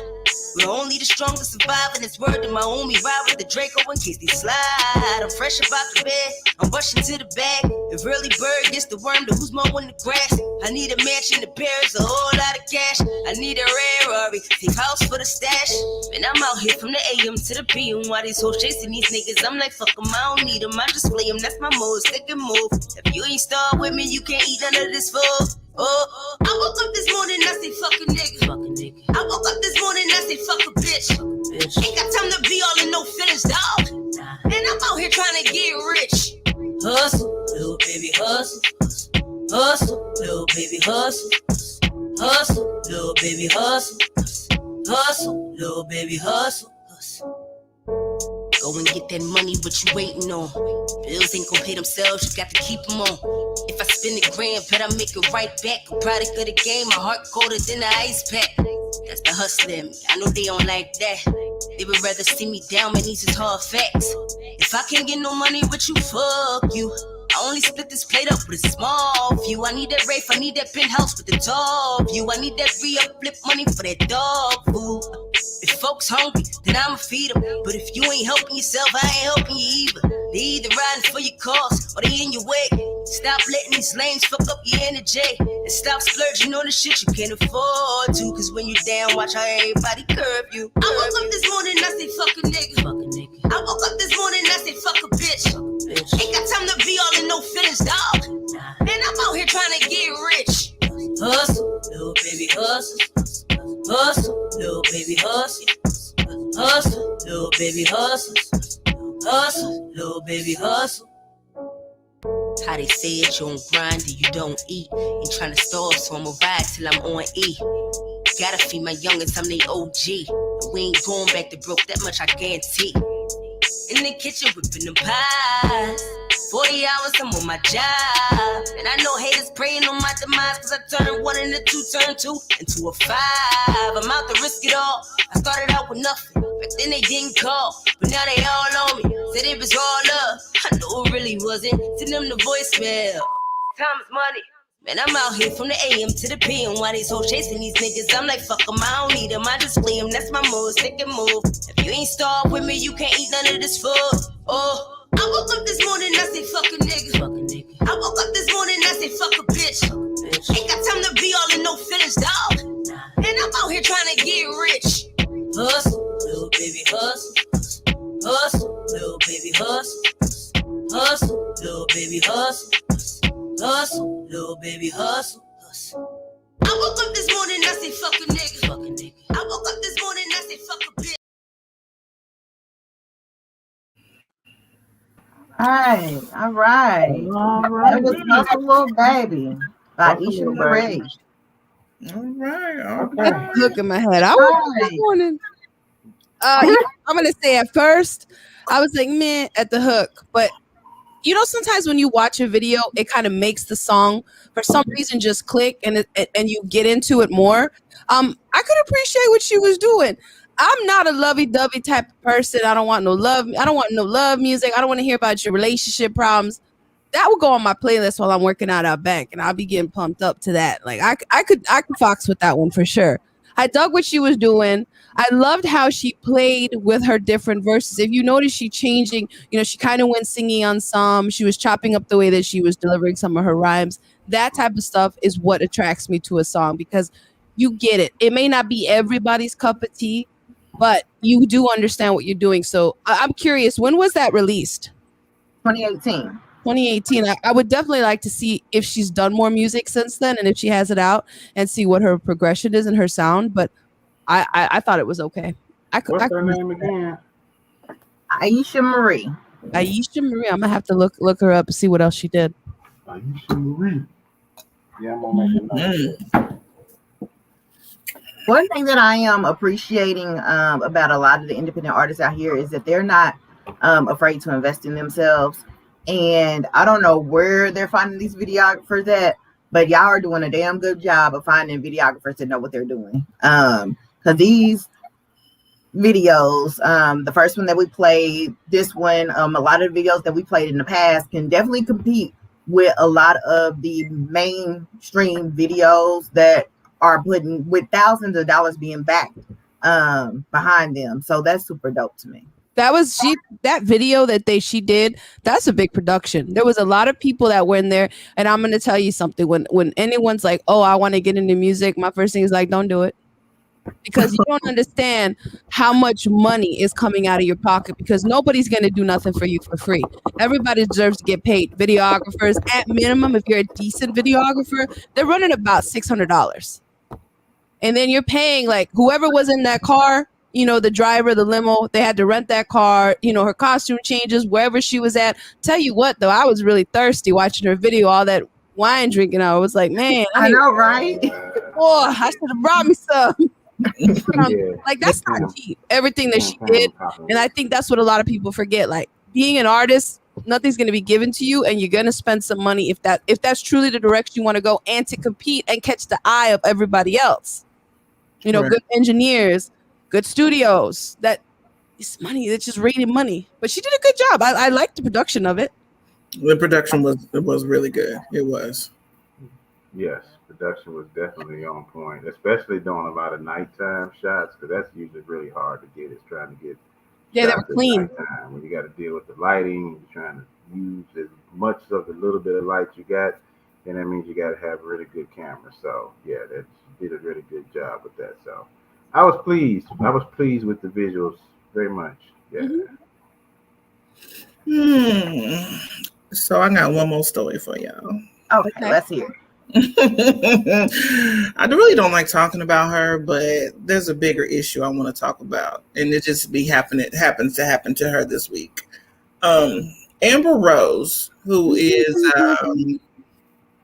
[SPEAKER 8] We're only the strongest survive, and it's word to my homie. Ride with the Draco in case they slide. I'm fresh about the bed, I'm rushing to the bag. If early bird gets the worm, then who's mowing the grass? I need a mansion to Paris, a whole lot of cash. I need a Ferrari, take house for the stash. And I'm out here from the AM to the PM. Why these hoes chasing these niggas? I'm like, fuck them, I don't need them, I just play them. That's my move, stick and move. If you ain't star with me, you can't eat none of this food. Oh, I woke up this morning, I said fuck a nigga. Fuck a nigga. I woke up this morning, I said fuck a bitch. Ain't got time to be all in no feelings, dog. Nah. And I'm out here trying to get rich. Hustle, little baby, hustle. Hustle, little baby, hustle. Hustle, little baby, hustle. Hustle, little baby, hustle. Go and get that money, what you waiting on? Bills ain't gon' pay themselves, you got to keep them on. If I spend $1,000, bet I make it right back. A product of the game, my heart colder than the ice pack. That's the hustler in me, I know they don't like that. They would rather see me down, man, these is hard facts. If I can't get no money with you, fuck you. I only split this plate up with a small view. I need that Rafe, I need that penthouse with the tall view. I need that re-up flip money for that dog food. If folks hungry, then I'ma feed them. But if you ain't helping yourself, I ain't helping you either. They either riding for your cause or they in your way. Stop letting these lames fuck up your energy. And stop splurging on the shit you can't afford to. Cause when you down, watch how everybody curve you. I woke up this morning, I say fuck a nigga. I woke up this morning, I say fuck a bitch. Ain't got time to be all in no feelings, dog. Man, I'm out here trying to get rich. Hustle, little baby, hustle. Hustle, little baby, hustle. Hustle, little baby, hustle. Hustle, little baby, hustle. How they say it, you don't grind and you don't eat. Ain't trying to starve, so I'ma ride till I'm on E. Gotta feed my youngins, I'm they OG. And we ain't going back to broke, that much I guarantee. In the kitchen whipping them pies. 40 hours, I'm on my job. And I know haters praying on my demise, cause I turned 1 into 2, turned 2 into a 5. I'm out to risk it all. I started out with nothing, back then they didn't call, but now they all on me. Said it was all love, I know it really wasn't. Send them the voicemail. Time is money. Man, I'm out here from the AM to the PM. Why these hoes chasing these niggas? I'm like, fuck them, I don't need them, I just flee them. That's my move, stick and move. If you ain't starved with me, you can't eat none of this food. Oh, I woke up this morning, I say fuck a nigga. I woke up this morning, I say fuck a bitch. Ain't got time to be all in no feelings, dog. And I'm out here trying to get rich. Hustle, little baby, hustle. Hustle, little baby, hustle. Hustle, little baby, hustle. Hustle, little baby, hustle. I woke up this morning, I say fuck a nigga. I woke up this morning, I say fuck a bitch.
[SPEAKER 3] All right. That was Hustle Little Baby by Isha Marie.
[SPEAKER 5] All right.
[SPEAKER 4] That hook in my head. I was this morning. I'm gonna say at first, I was like, man, at the hook. But you know, sometimes when you watch a video, it kind of makes the song for some reason just click and you get into it more. I could appreciate what she was doing. I'm not a lovey-dovey type of person. I don't want no love. I don't want no love music. I don't want to hear about your relationship problems. That will go on my playlist while I'm working out back, and I'll be getting pumped up to that. Like I could fox with that one for sure. I dug what she was doing. I loved how she played with her different verses. If you notice, she changing. You know, she kind of went singing on some. She was chopping up the way that she was delivering some of her rhymes. That type of stuff is what attracts me to a song because you get it. It may not be everybody's cup of tea, but you do understand what you're doing. So I'm curious, when was that released?
[SPEAKER 3] 2018.
[SPEAKER 4] 2018. I would definitely like to see if she's done more music since then and if she has it out and see what her progression is and her sound. But I thought it was okay.
[SPEAKER 2] What's her name again?
[SPEAKER 3] Isha Marie.
[SPEAKER 4] Isha Marie. I'm gonna have to look her up and see what else she did.
[SPEAKER 2] Isha Marie. Yeah, I'm gonna make a note of that.
[SPEAKER 3] One thing that I am appreciating about a lot of the independent artists out here is that they're not afraid to invest in themselves. And I don't know where they're finding these videographers at, but y'all are doing a damn good job of finding videographers that know what they're doing. Because these videos, the first one that we played, this one, a lot of the videos that we played in the past can definitely compete with a lot of the mainstream videos that are putting with thousands of dollars being backed behind them. So that's super dope to me. That video that she did, that's a big production. There was a lot of people that were in there, and I'm going to tell you something. When anyone's like, oh, I want to get into music, my first thing is like, don't do it. Because you don't understand how much money is coming out of your pocket because nobody's going to do nothing for you for free. Everybody deserves to get paid. Videographers, at minimum, if you're a decent videographer, they're running about $600. And then you're paying like whoever was in that car, you know, the driver, the limo, they had to rent that car, you know, her costume changes, wherever she was at. Tell you what, though, I was really thirsty watching her video, all that wine drinking. I was like, man, I know, right?
[SPEAKER 4] Oh, I should have brought me some. Like, that's not cheap, everything that she did. And I think that's what a lot of people forget. Like, being an artist, nothing's going to be given to you, and you're going to spend some money if that's truly the direction you want to go, and to compete and catch the eye of everybody else. You know, right. Good engineers, good studios. That is money. It's just raining money. But she did a good job. I liked the production of it.
[SPEAKER 5] The production was really good. It was.
[SPEAKER 2] Yes, production was definitely on point, especially doing a lot of nighttime shots because that's usually really hard to get. Is trying to get
[SPEAKER 4] Yeah, they were
[SPEAKER 2] shots at
[SPEAKER 4] clean.
[SPEAKER 2] nighttime when you got to deal with the lighting. You're trying to use as much of the little bit of light you got, and that means you got to have a really good camera. So yeah, that you did a really good job with that. So I was pleased. I was pleased with the visuals very much. Yeah.
[SPEAKER 5] So I got one more story for y'all.
[SPEAKER 3] Okay,
[SPEAKER 4] Okay.
[SPEAKER 3] let's hear it.
[SPEAKER 5] I really don't like talking about her, but there's a bigger issue I want to talk about, and it just happens to happen to her this week. Amber Rose, who is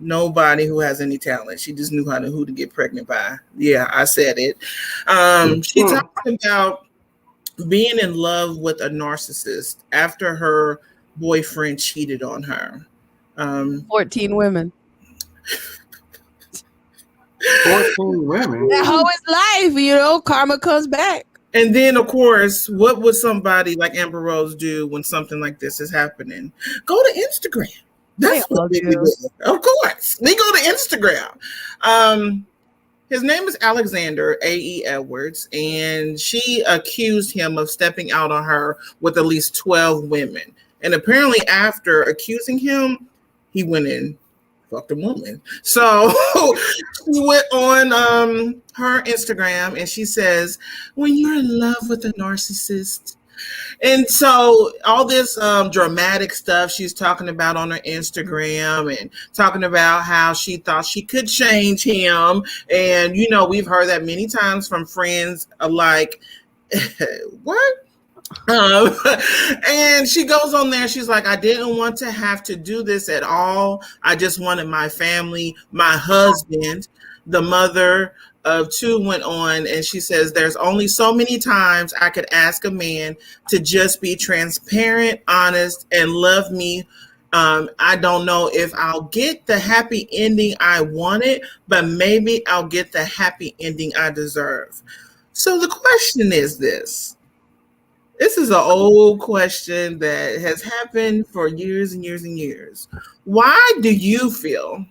[SPEAKER 5] nobody who has any talent. She just knew who to get pregnant by. Yeah, I said it. She talked about being in love with a narcissist after her boyfriend cheated on her.
[SPEAKER 4] 14 women.
[SPEAKER 2] 14 women.
[SPEAKER 4] That hoe is life, you know. Karma comes back.
[SPEAKER 5] And then, of course, what would somebody like Amber Rose do when something like this is happening? Go to Instagram. That's
[SPEAKER 4] They all
[SPEAKER 5] what we
[SPEAKER 4] do.
[SPEAKER 5] do. Of course, we go to Instagram. His name is Alexander A.E. Edwards, and she accused him of stepping out on her with at least 12 women. And apparently, after accusing him, he went in. Fucked a woman. So she went on her Instagram and she says, when you're in love with a narcissist. And so all this dramatic stuff she's talking about on her Instagram and talking about how she thought she could change him. And, you know, we've heard that many times from friends alike. What? And she goes on there. She's like, I didn't want to have to do this at all. I just wanted my family, my husband, the mother of two went on. And she says, there's only so many times I could ask a man to just be transparent, honest, and love me. I don't know if I'll get the happy ending I wanted, but maybe I'll get the happy ending I deserve. So the question is this. This is an old question that has happened for years and years and years. Why do you feel,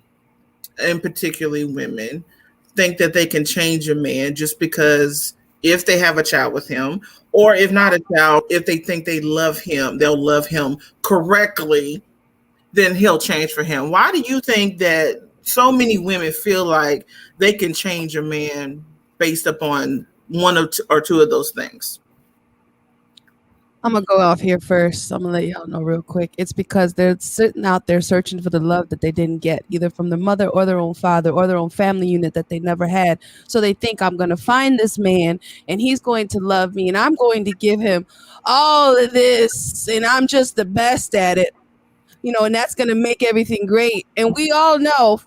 [SPEAKER 5] and particularly women, think that they can change a man just because if they have a child with him, or if not a child, if they think they love him, they'll love him correctly, then he'll change for him? Why do you think that so many women feel like they can change a man based upon one or two of those things?
[SPEAKER 4] I'm gonna go off here first. I'm gonna let y'all know real quick. It's because they're sitting out there searching for the love that they didn't get, either from their mother or their own father or their own family unit that they never had. So they think I'm gonna find this man and he's going to love me and I'm going to give him all of this and I'm just the best at it, you know, and that's gonna make everything great. And we all know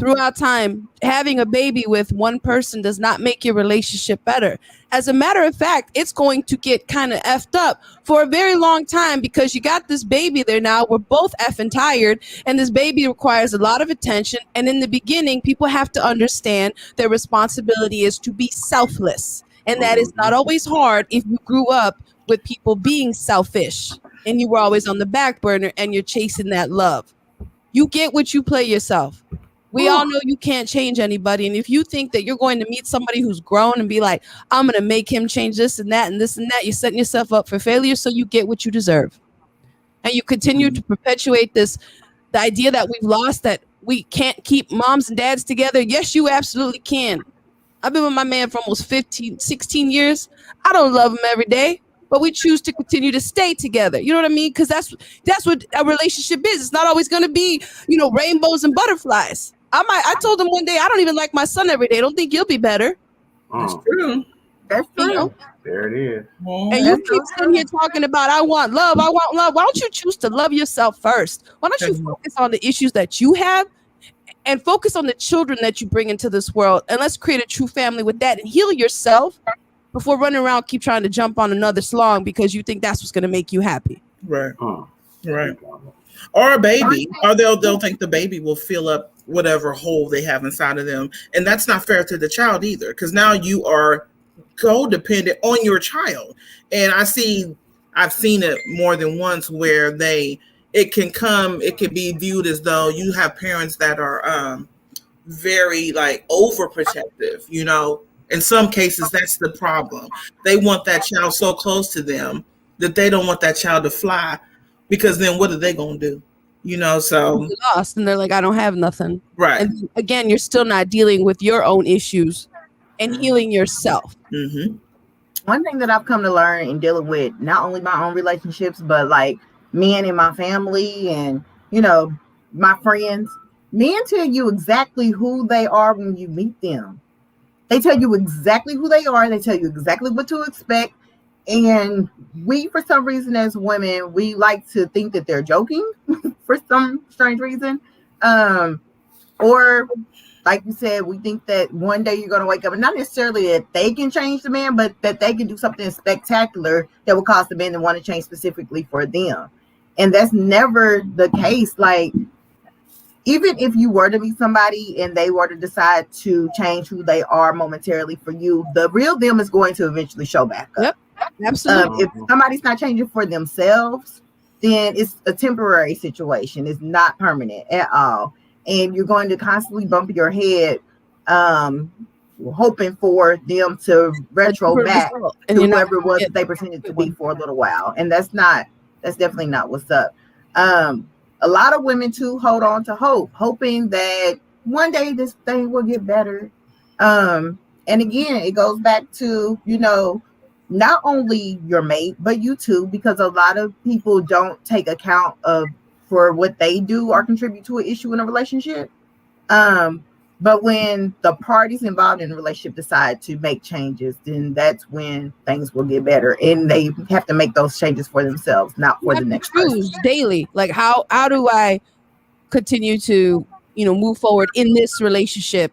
[SPEAKER 4] throughout time, having a baby with one person does not make your relationship better. As a matter of fact, it's going to get kind of effed up for a very long time because you got this baby there now. We're both effing tired, and this baby requires a lot of attention. And in the beginning, people have to understand their responsibility is to be selfless. And that is not always hard if you grew up with people being selfish and you were always on the back burner and you're chasing that love. You get what you play yourself. We all know you can't change anybody. And if you think that you're going to meet somebody who's grown and be like, I'm going to make him change this and that and this and that, you're setting yourself up for failure. So you get what you deserve. And you continue to perpetuate the idea that we've lost, that we can't keep moms and dads together. Yes, you absolutely can. I've been with my man for almost 15, 16 years. I don't love him every day, but we choose to continue to stay together. You know what I mean? Because that's what a relationship is. It's not always going to be, you know, rainbows and butterflies. I told him one day, I don't even like my son every day. I don't think you'll be better.
[SPEAKER 5] That's true.
[SPEAKER 3] That's
[SPEAKER 4] You
[SPEAKER 3] true.
[SPEAKER 4] know?
[SPEAKER 2] There it is.
[SPEAKER 4] And you keep sitting here talking about, I want love. Why don't you choose to love yourself first? Why don't you focus on the issues that you have and focus on the children that you bring into this world? And let's create a true family with that and heal yourself before running around, keep trying to jump on another slong because you think that's what's going to make you happy.
[SPEAKER 5] Right. Right. Or a baby, or they'll think the baby will fill up whatever hole they have inside of them. And that's not fair to the child either, because now you are codependent on your child. And I've seen it more than once where it can be viewed as though you have parents that are very like overprotective, you know. In some cases, that's the problem. They want that child so close to them that they don't want that child to fly, because then what are they gonna do? You know, so
[SPEAKER 4] You're lost, and they're like, I don't have nothing.
[SPEAKER 5] right.
[SPEAKER 4] And again, you're still not dealing with your own issues and healing yourself.
[SPEAKER 5] Mm-hmm.
[SPEAKER 3] One thing that I've come to learn in dealing with not only my own relationships, but like men in my family and, you know, my friends, men tell you exactly who they are when you meet them. They tell you exactly who they are. They tell you exactly what to expect. And we, for some reason, as women, we like to think that they're joking for some strange reason. Or like you said, we think that one day you're going to wake up, and not necessarily that they can change the man, but that they can do something spectacular that will cause the man to want to change specifically for them. And that's never the case. Like, even if you were to meet somebody and they were to decide to change who they are momentarily for you, the real them is going to eventually show back up.
[SPEAKER 4] Yep, absolutely.
[SPEAKER 3] If somebody's not changing for themselves, then it's a temporary situation. It's not permanent at all. And you're going to constantly bump your head, hoping for them to retro back
[SPEAKER 4] and
[SPEAKER 3] to
[SPEAKER 4] you're not
[SPEAKER 3] whoever it was
[SPEAKER 4] gonna
[SPEAKER 3] that they pretended to be for a little while. And that's definitely not what's up. A lot of women too hold on to hope, hoping that one day this thing will get better. And again, it goes back to, you know, not only your mate, but you too, because a lot of people don't take account of for what they do or contribute to an issue in a relationship. But when the parties involved in the relationship decide to make changes, then that's when things will get better, and they have to make those changes for themselves, not for the next person.
[SPEAKER 4] choose daily. Like, how do I continue to, you know, move forward in this relationship?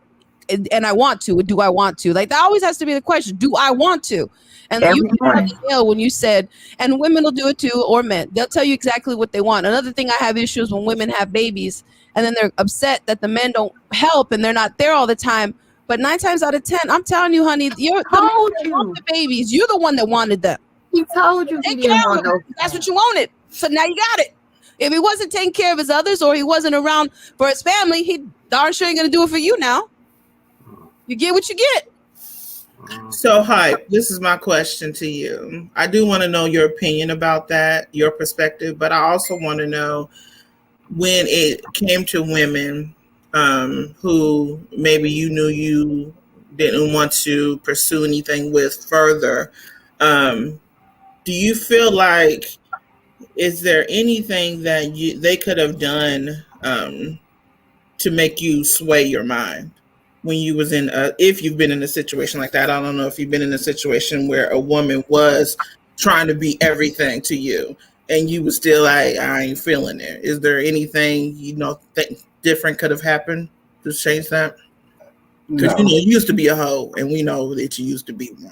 [SPEAKER 4] And I want to. Do I want to? Like, that always has to be the question. Do I want to? And
[SPEAKER 3] Every
[SPEAKER 4] you
[SPEAKER 3] morning.
[SPEAKER 4] when you said, and women will do it too, or men. They'll tell you exactly what they want. Another thing I have issues when women have babies, and then they're upset that the men don't help and they're not there all the time. But 9 times out of 10, I'm telling you, honey, you're the man that want the babies. You're the one that wanted them.
[SPEAKER 3] He told you he
[SPEAKER 4] Take
[SPEAKER 3] didn't
[SPEAKER 4] care
[SPEAKER 3] want
[SPEAKER 4] of them.
[SPEAKER 3] no.
[SPEAKER 4] That's what you wanted. So now you got it. If he wasn't taking care of his others, or he wasn't around for his family, he darn sure ain't gonna do it for you now. You get what you get.
[SPEAKER 5] So, Hype, this is my question to you. I do want to know your opinion about that, your perspective, but I also want to know, when it came to women who maybe you knew you didn't want to pursue anything with further, do you feel like, is there anything that they could have done to make you sway your mind when you was if you've been in a situation like that? I don't know if you've been in a situation where a woman was trying to be everything to you and you was still like, I ain't feeling it. Is there anything, you know, think different could have happened to change that? Because
[SPEAKER 2] No.
[SPEAKER 5] you know, you used to be a hoe, and we know that you used to be one.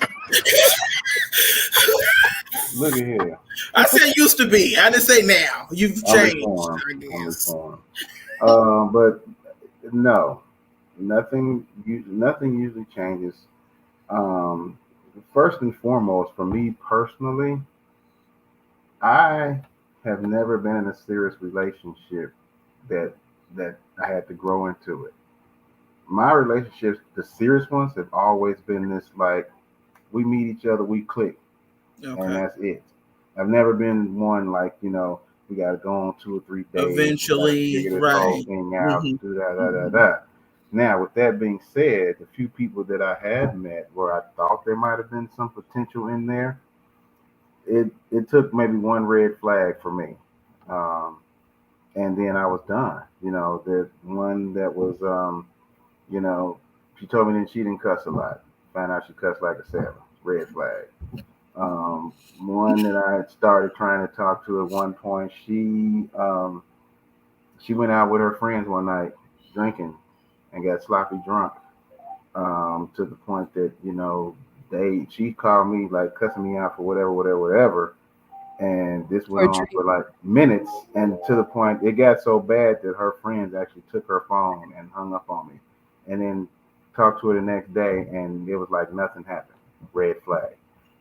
[SPEAKER 2] Look at here.
[SPEAKER 5] I said used to be. I didn't say now. You've changed.
[SPEAKER 2] I'm reformed. But no, nothing usually changes. First and foremost, for me personally, I have never been in a serious relationship that I had to grow into it. My relationships, the serious ones, have always been this, like, we meet each other, we click, and that's it. I've never been one like, you know, we got to go on 2 or 3 days.
[SPEAKER 5] Eventually,
[SPEAKER 2] figure this
[SPEAKER 5] right.
[SPEAKER 2] whole thing out, do that. Now, with that being said, the few people that I had met where I thought there might have been some potential in there, it took maybe one red flag for me. And then I was done. You know, the one that was, you know, she told me that she didn't cuss a lot. Found out she cussed like a sailor. Red flag. One that I had started trying to talk to at one point, she went out with her friends one night drinking and got sloppy drunk, to the point that, you know, she called me, like, cussing me out for whatever. And this went on for like minutes, and to the point it got so bad that her friends actually took her phone and hung up on me, and then talked to her the next day, and it was like nothing happened. Red flag.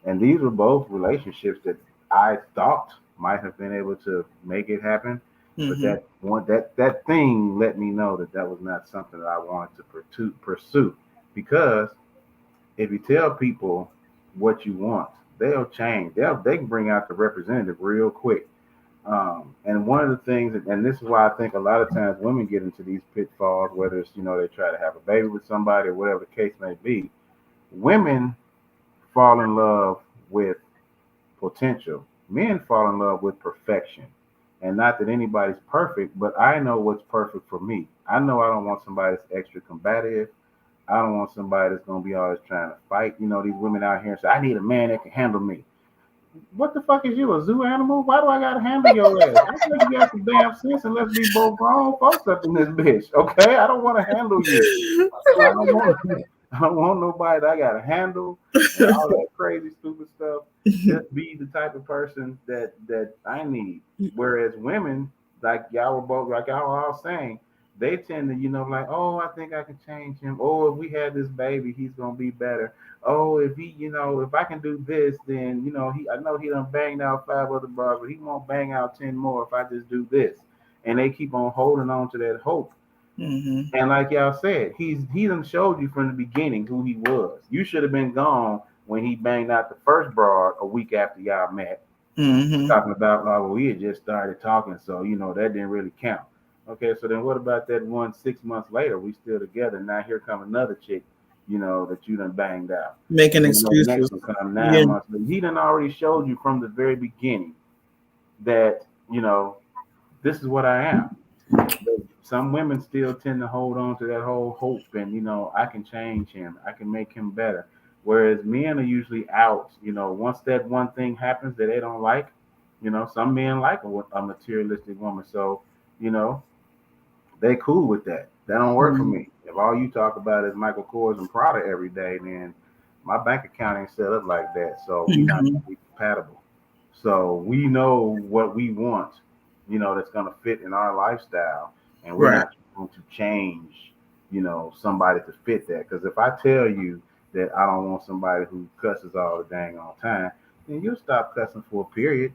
[SPEAKER 2] And these were both relationships that I thought might have been able to make it happen. But
[SPEAKER 5] Mhm.
[SPEAKER 2] that thing let me know that was not something that I wanted to pursue. Because if you tell people what you want, they'll change. They can bring out the representative real quick. And one of the things, and this is why I think a lot of times women get into these pitfalls, whether it's they try to have a baby with somebody or whatever the case may be. Women fall in love with potential. Men fall in love with perfection. And not that anybody's perfect, but I know what's perfect for me. I know I don't want somebody that's extra combative. I don't want somebody that's gonna be always trying to fight. These women out here say, I need a man that can handle me. What the fuck is you, a zoo animal? Why do I gotta handle your ass? I think you got some damn sense and let's be both grown folks up in this bitch. Okay? I don't want to handle you. I don't want nobody that I gotta handle and all that crazy stupid stuff. Just be the type of person that I need. Whereas women, like y'all were all saying, they tend to, like, oh, I think I can change him. Oh, if we had this baby, he's gonna be better. Oh, if he, if I can do this, then I know he done banged out 5 other bras, but he won't bang out 10 more if I just do this. And they keep on holding on to that hope.
[SPEAKER 5] Mm-hmm.
[SPEAKER 2] And like y'all said, he done showed you from the beginning who he was. You should have been gone when he banged out the first broad a week after y'all met.
[SPEAKER 5] Mm-hmm.
[SPEAKER 2] Talking about, well, we had just started talking, so that didn't really count. Okay, so then what about that one 6 months later? We still together. Now here come another chick, that you done banged out.
[SPEAKER 5] Making excuses.
[SPEAKER 2] Next one come 9 months later. He done already showed you from the very beginning that, this is what I am. But some women still tend to hold on to that whole hope and, I can change him. I can make him better. Whereas men are usually out, once that one thing happens that they don't like, some men like a materialistic woman. So, they cool with that. That don't work for me. If all you talk about is Michael Kors and Prada every day, then my bank account ain't set up like that. So we're not going to be compatible. So we know what we want, that's going to fit in our lifestyle. And we're not going to change, somebody to fit that. Because if I tell you that I don't want somebody who cusses all the dang on time, then you'll stop cussing for a period.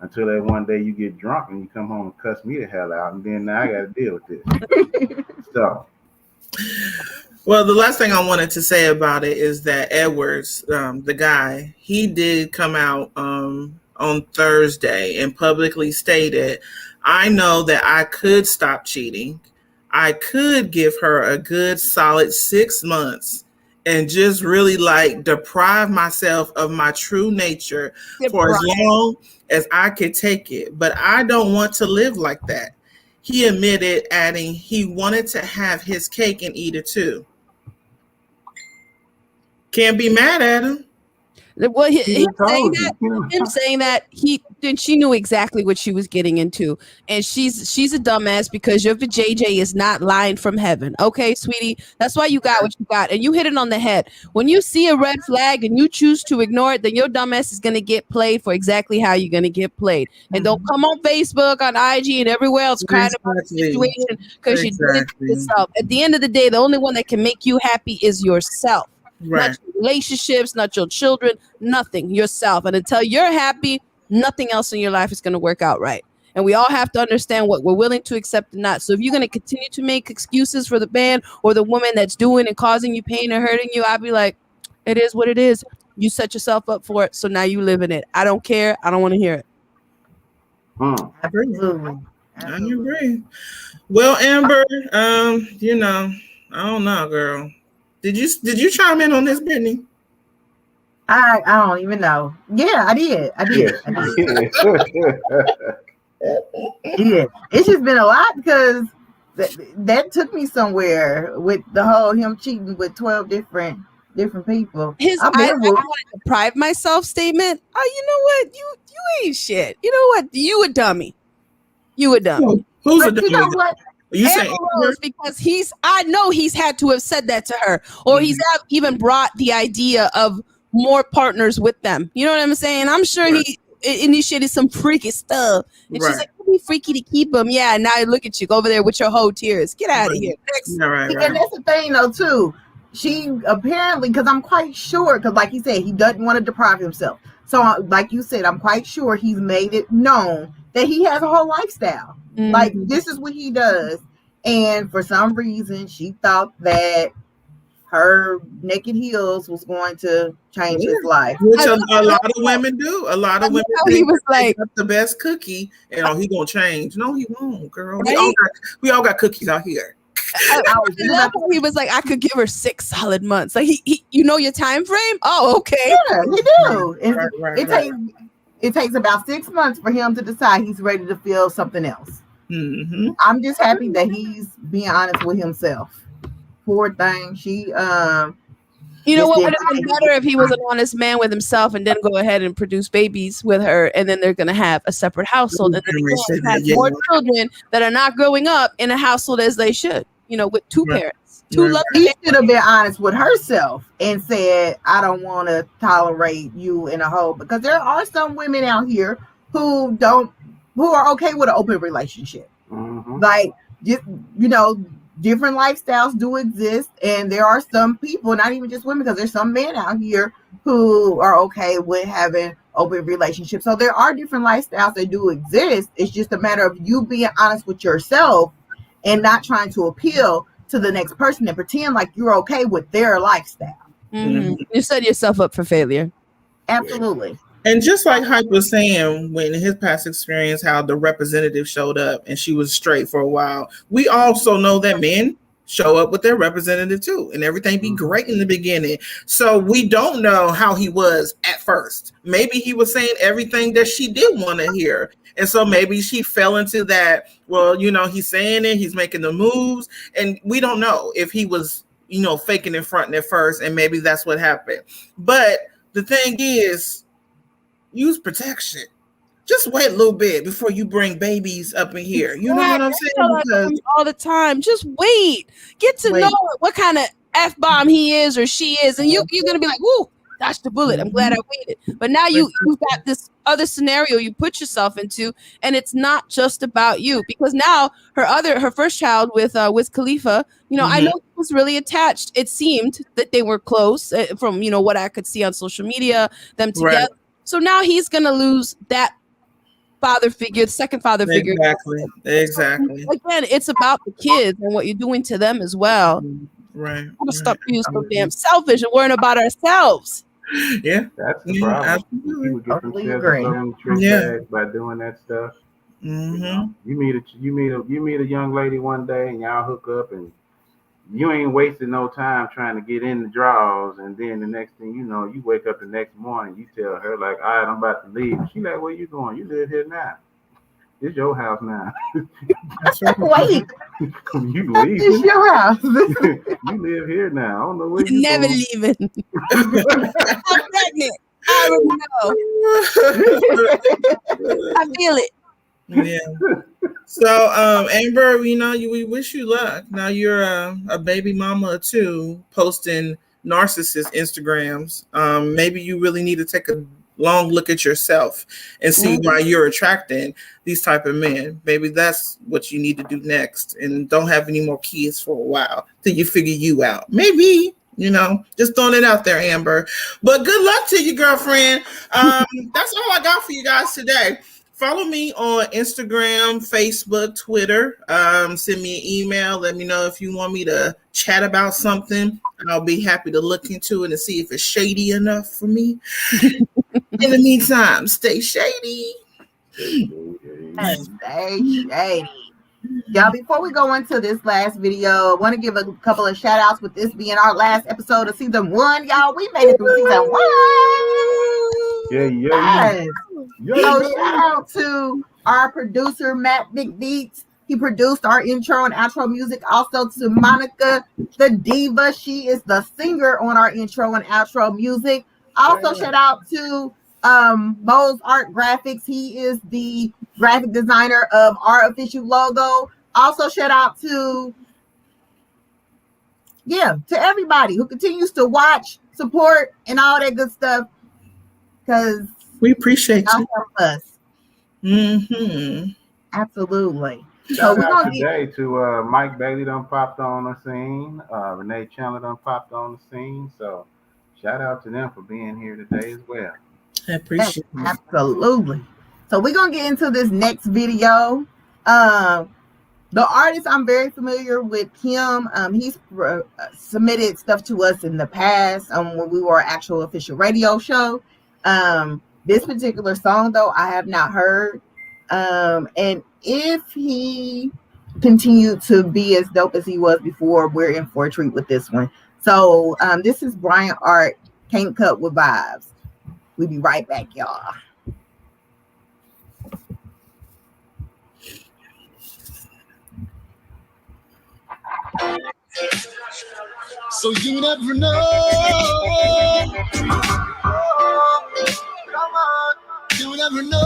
[SPEAKER 2] Until that one day you get drunk and you come home and cuss me the hell out, and then now I got to deal with this. So,
[SPEAKER 5] well, the last thing I wanted to say about it is that Edwards, the guy, he did come out on Thursday and publicly stated, I know that I could stop cheating. I could give her a good solid 6 months and just really deprive myself of my true nature for as long as I could take it. But I don't want to live like that. He admitted, adding he wanted to have his cake and eat it too. Can't be mad at him.
[SPEAKER 4] Well, him saying that she knew exactly what she was getting into, and she's a dumbass because your JJ is not lying from heaven. Okay, sweetie, that's why you got what you got, and you hit it on the head. When you see a red flag and you choose to ignore it, then your dumbass is gonna get played for exactly how you're gonna get played. And don't come on Facebook, on IG, and everywhere else crying about the situation because you did it to yourself. At the end of the day, the only one that can make you happy is yourself.
[SPEAKER 5] Right.
[SPEAKER 4] Not your relationships, not your children, nothing, yourself. And until you're happy, nothing else in your life is going to work out right. And we all have to understand what we're willing to accept and not. So if you're going to continue to make excuses for the man or the woman that's doing and causing you pain or hurting you, I'd be like, it is what it is. You set yourself up for it. So now you live in it. I don't care. I don't want to hear it.
[SPEAKER 3] Absolutely.
[SPEAKER 5] I agree. Well, Amber, I don't know, girl. Did you chime in on this, Brittany?
[SPEAKER 3] I don't even know. Yeah, I did. Yeah, it's just been a lot because that took me somewhere with the whole him cheating with 12 different people.
[SPEAKER 4] His I want to deprive myself statement. Oh, you know what? You ain't shit. You know what? You a dummy. You a dummy.
[SPEAKER 5] Who's a dummy?
[SPEAKER 3] You know what?
[SPEAKER 5] You saying
[SPEAKER 4] because I know he's had to have said that to her, or he's even brought the idea of more partners with them. You know what I'm saying? I'm sure he initiated some freaky stuff, and she's like, "It'd be freaky to keep him." Yeah, and now look at you over there with your whole tears. Get out of here. Next.
[SPEAKER 3] And that's the thing, though, too. She apparently, because I'm quite sure, because like he said, he doesn't want to deprive himself. So, like you said, I'm quite sure he's made it known that he has a whole lifestyle. Like, this is what he does. And for some reason, she thought that her naked heels was going to change his life.
[SPEAKER 5] Which a lot of women do. A lot of women
[SPEAKER 4] He
[SPEAKER 5] think
[SPEAKER 4] was
[SPEAKER 5] they
[SPEAKER 4] like,
[SPEAKER 5] got the best cookie, and he gonna change. No, he won't, girl.
[SPEAKER 4] Right?
[SPEAKER 5] We all got cookies out here.
[SPEAKER 4] I love how he was like, I could give her 6 solid months. Like he you know your time frame? Oh, okay.
[SPEAKER 3] Yeah, he do. And it takes about 6 months for him to decide he's ready to feel something else.
[SPEAKER 5] Mm-hmm.
[SPEAKER 3] I'm just happy that he's being honest with himself. Poor thing. She
[SPEAKER 4] You know
[SPEAKER 3] just
[SPEAKER 4] what
[SPEAKER 3] did
[SPEAKER 4] would have been better if he was an honest man with himself and then go ahead and produce babies with her, and then they're gonna have a separate household and then they can have more children that are not growing up in a household as they should, you know, with 2 parents. 2 loving
[SPEAKER 3] She should have been honest with herself and said, I don't want to tolerate you in a hole, because there are some women out here who are okay with an open relationship. Like, just, you know, different lifestyles do exist, and there are some people, not even just women, because there's some men out here who are okay with having open relationships. So there are different lifestyles that do exist. It's just a matter of you being honest with yourself and not trying to appeal to the next person and pretend like you're okay with their lifestyle.
[SPEAKER 4] You set yourself up for failure.
[SPEAKER 3] Absolutely.
[SPEAKER 5] And just like Hype was saying, when his past experience, how the representative showed up and she was straight for a while, we also know that men show up with their representative too, and everything be great in the beginning. So we don't know how he was at first. Maybe he was saying everything that she did want to hear. And so maybe she fell into that, well, you know, he's saying it, he's making the moves, and we don't know if he was, you know, faking and fronting at first, and maybe that's what happened. But the thing is, use protection. Just wait a little bit before you bring babies up in here. You know what I'm saying? Because
[SPEAKER 4] all the time. Just wait. Get to know what kind of F-bomb he is or she is. And you're going to be like, woo, dodged the bullet. I'm glad I waited. But now you've got this other scenario you put yourself into, and it's not just about you. Because now her first child with Khalifa, you know, I know he was really attached. It seemed that they were close from, you know, what I could see on social media, them together. Right. So now he's going to lose that father figure, the second father figure.
[SPEAKER 5] Exactly.
[SPEAKER 4] So again, it's about the kids and what you're doing to them as well.
[SPEAKER 5] Right.
[SPEAKER 4] I'm gonna stop being so damn selfish and worrying about ourselves.
[SPEAKER 5] Yeah,
[SPEAKER 2] that's the problem. People get themselves on the trick bag by doing that stuff. You know, you meet a young lady one day and y'all hook up, and you ain't wasting no time trying to get in the draws, and then the next thing you know, you wake up the next morning, you tell her like, all right, I'm about to leave. She like, where you going? You live here now. It's your house now.
[SPEAKER 3] Wait.
[SPEAKER 2] You leave.
[SPEAKER 3] It's your house.
[SPEAKER 2] You live here now. I don't know where
[SPEAKER 4] you're never
[SPEAKER 2] going.
[SPEAKER 4] Leaving. I'm pregnant. I already know. I feel it.
[SPEAKER 5] Yeah. So, Amber, you know, we wish you luck. Now you're a baby mama too, posting narcissist Instagrams. Maybe you really need to take a long look at yourself and see why you're attracting these type of men. Maybe that's what you need to do next, and don't have any more kids for a while till you figure you out. Maybe, you know, just throwing it out there, Amber. But good luck to you, girlfriend. That's all I got for you guys today. Follow me on Instagram, Facebook, Twitter. Send me an email. Let me know if you want me to chat about something. I'll be happy to look into it and see if it's shady enough for me. In the meantime, stay shady.
[SPEAKER 3] Stay shady. Y'all, before we go into this last video, I want to give a couple of shout outs with this being our last episode of season 1. Y'all, we made it through season 1.
[SPEAKER 2] Yeah.
[SPEAKER 3] So shout out to our producer, Matt Big Beats. He produced our intro and outro music. Also to Monica, the diva. She is the singer on our intro and outro music. Also shout out to Mo's Art Graphics. He is the graphic designer of our official logo. Also shout out to everybody who continues to watch, support, and all that good stuff, because
[SPEAKER 5] we appreciate you.
[SPEAKER 3] Help us. Absolutely.
[SPEAKER 2] Shout out today to Mike Bailey done popped on the scene. Renee Chandler done popped on the scene. So shout out to them for being here today as well.
[SPEAKER 5] I appreciate it.
[SPEAKER 3] Absolutely. So we're going to get into this next video. The artist, I'm very familiar with him. He's submitted stuff to us in the past when we were an actual official radio show. This particular song, though, I have not heard. And if he continued to be as dope as he was before, we're in for a treat with this one. So this is Brian Art, Can't Cut with Vibes. We'll be right back, y'all.
[SPEAKER 9] So you never know. You never know.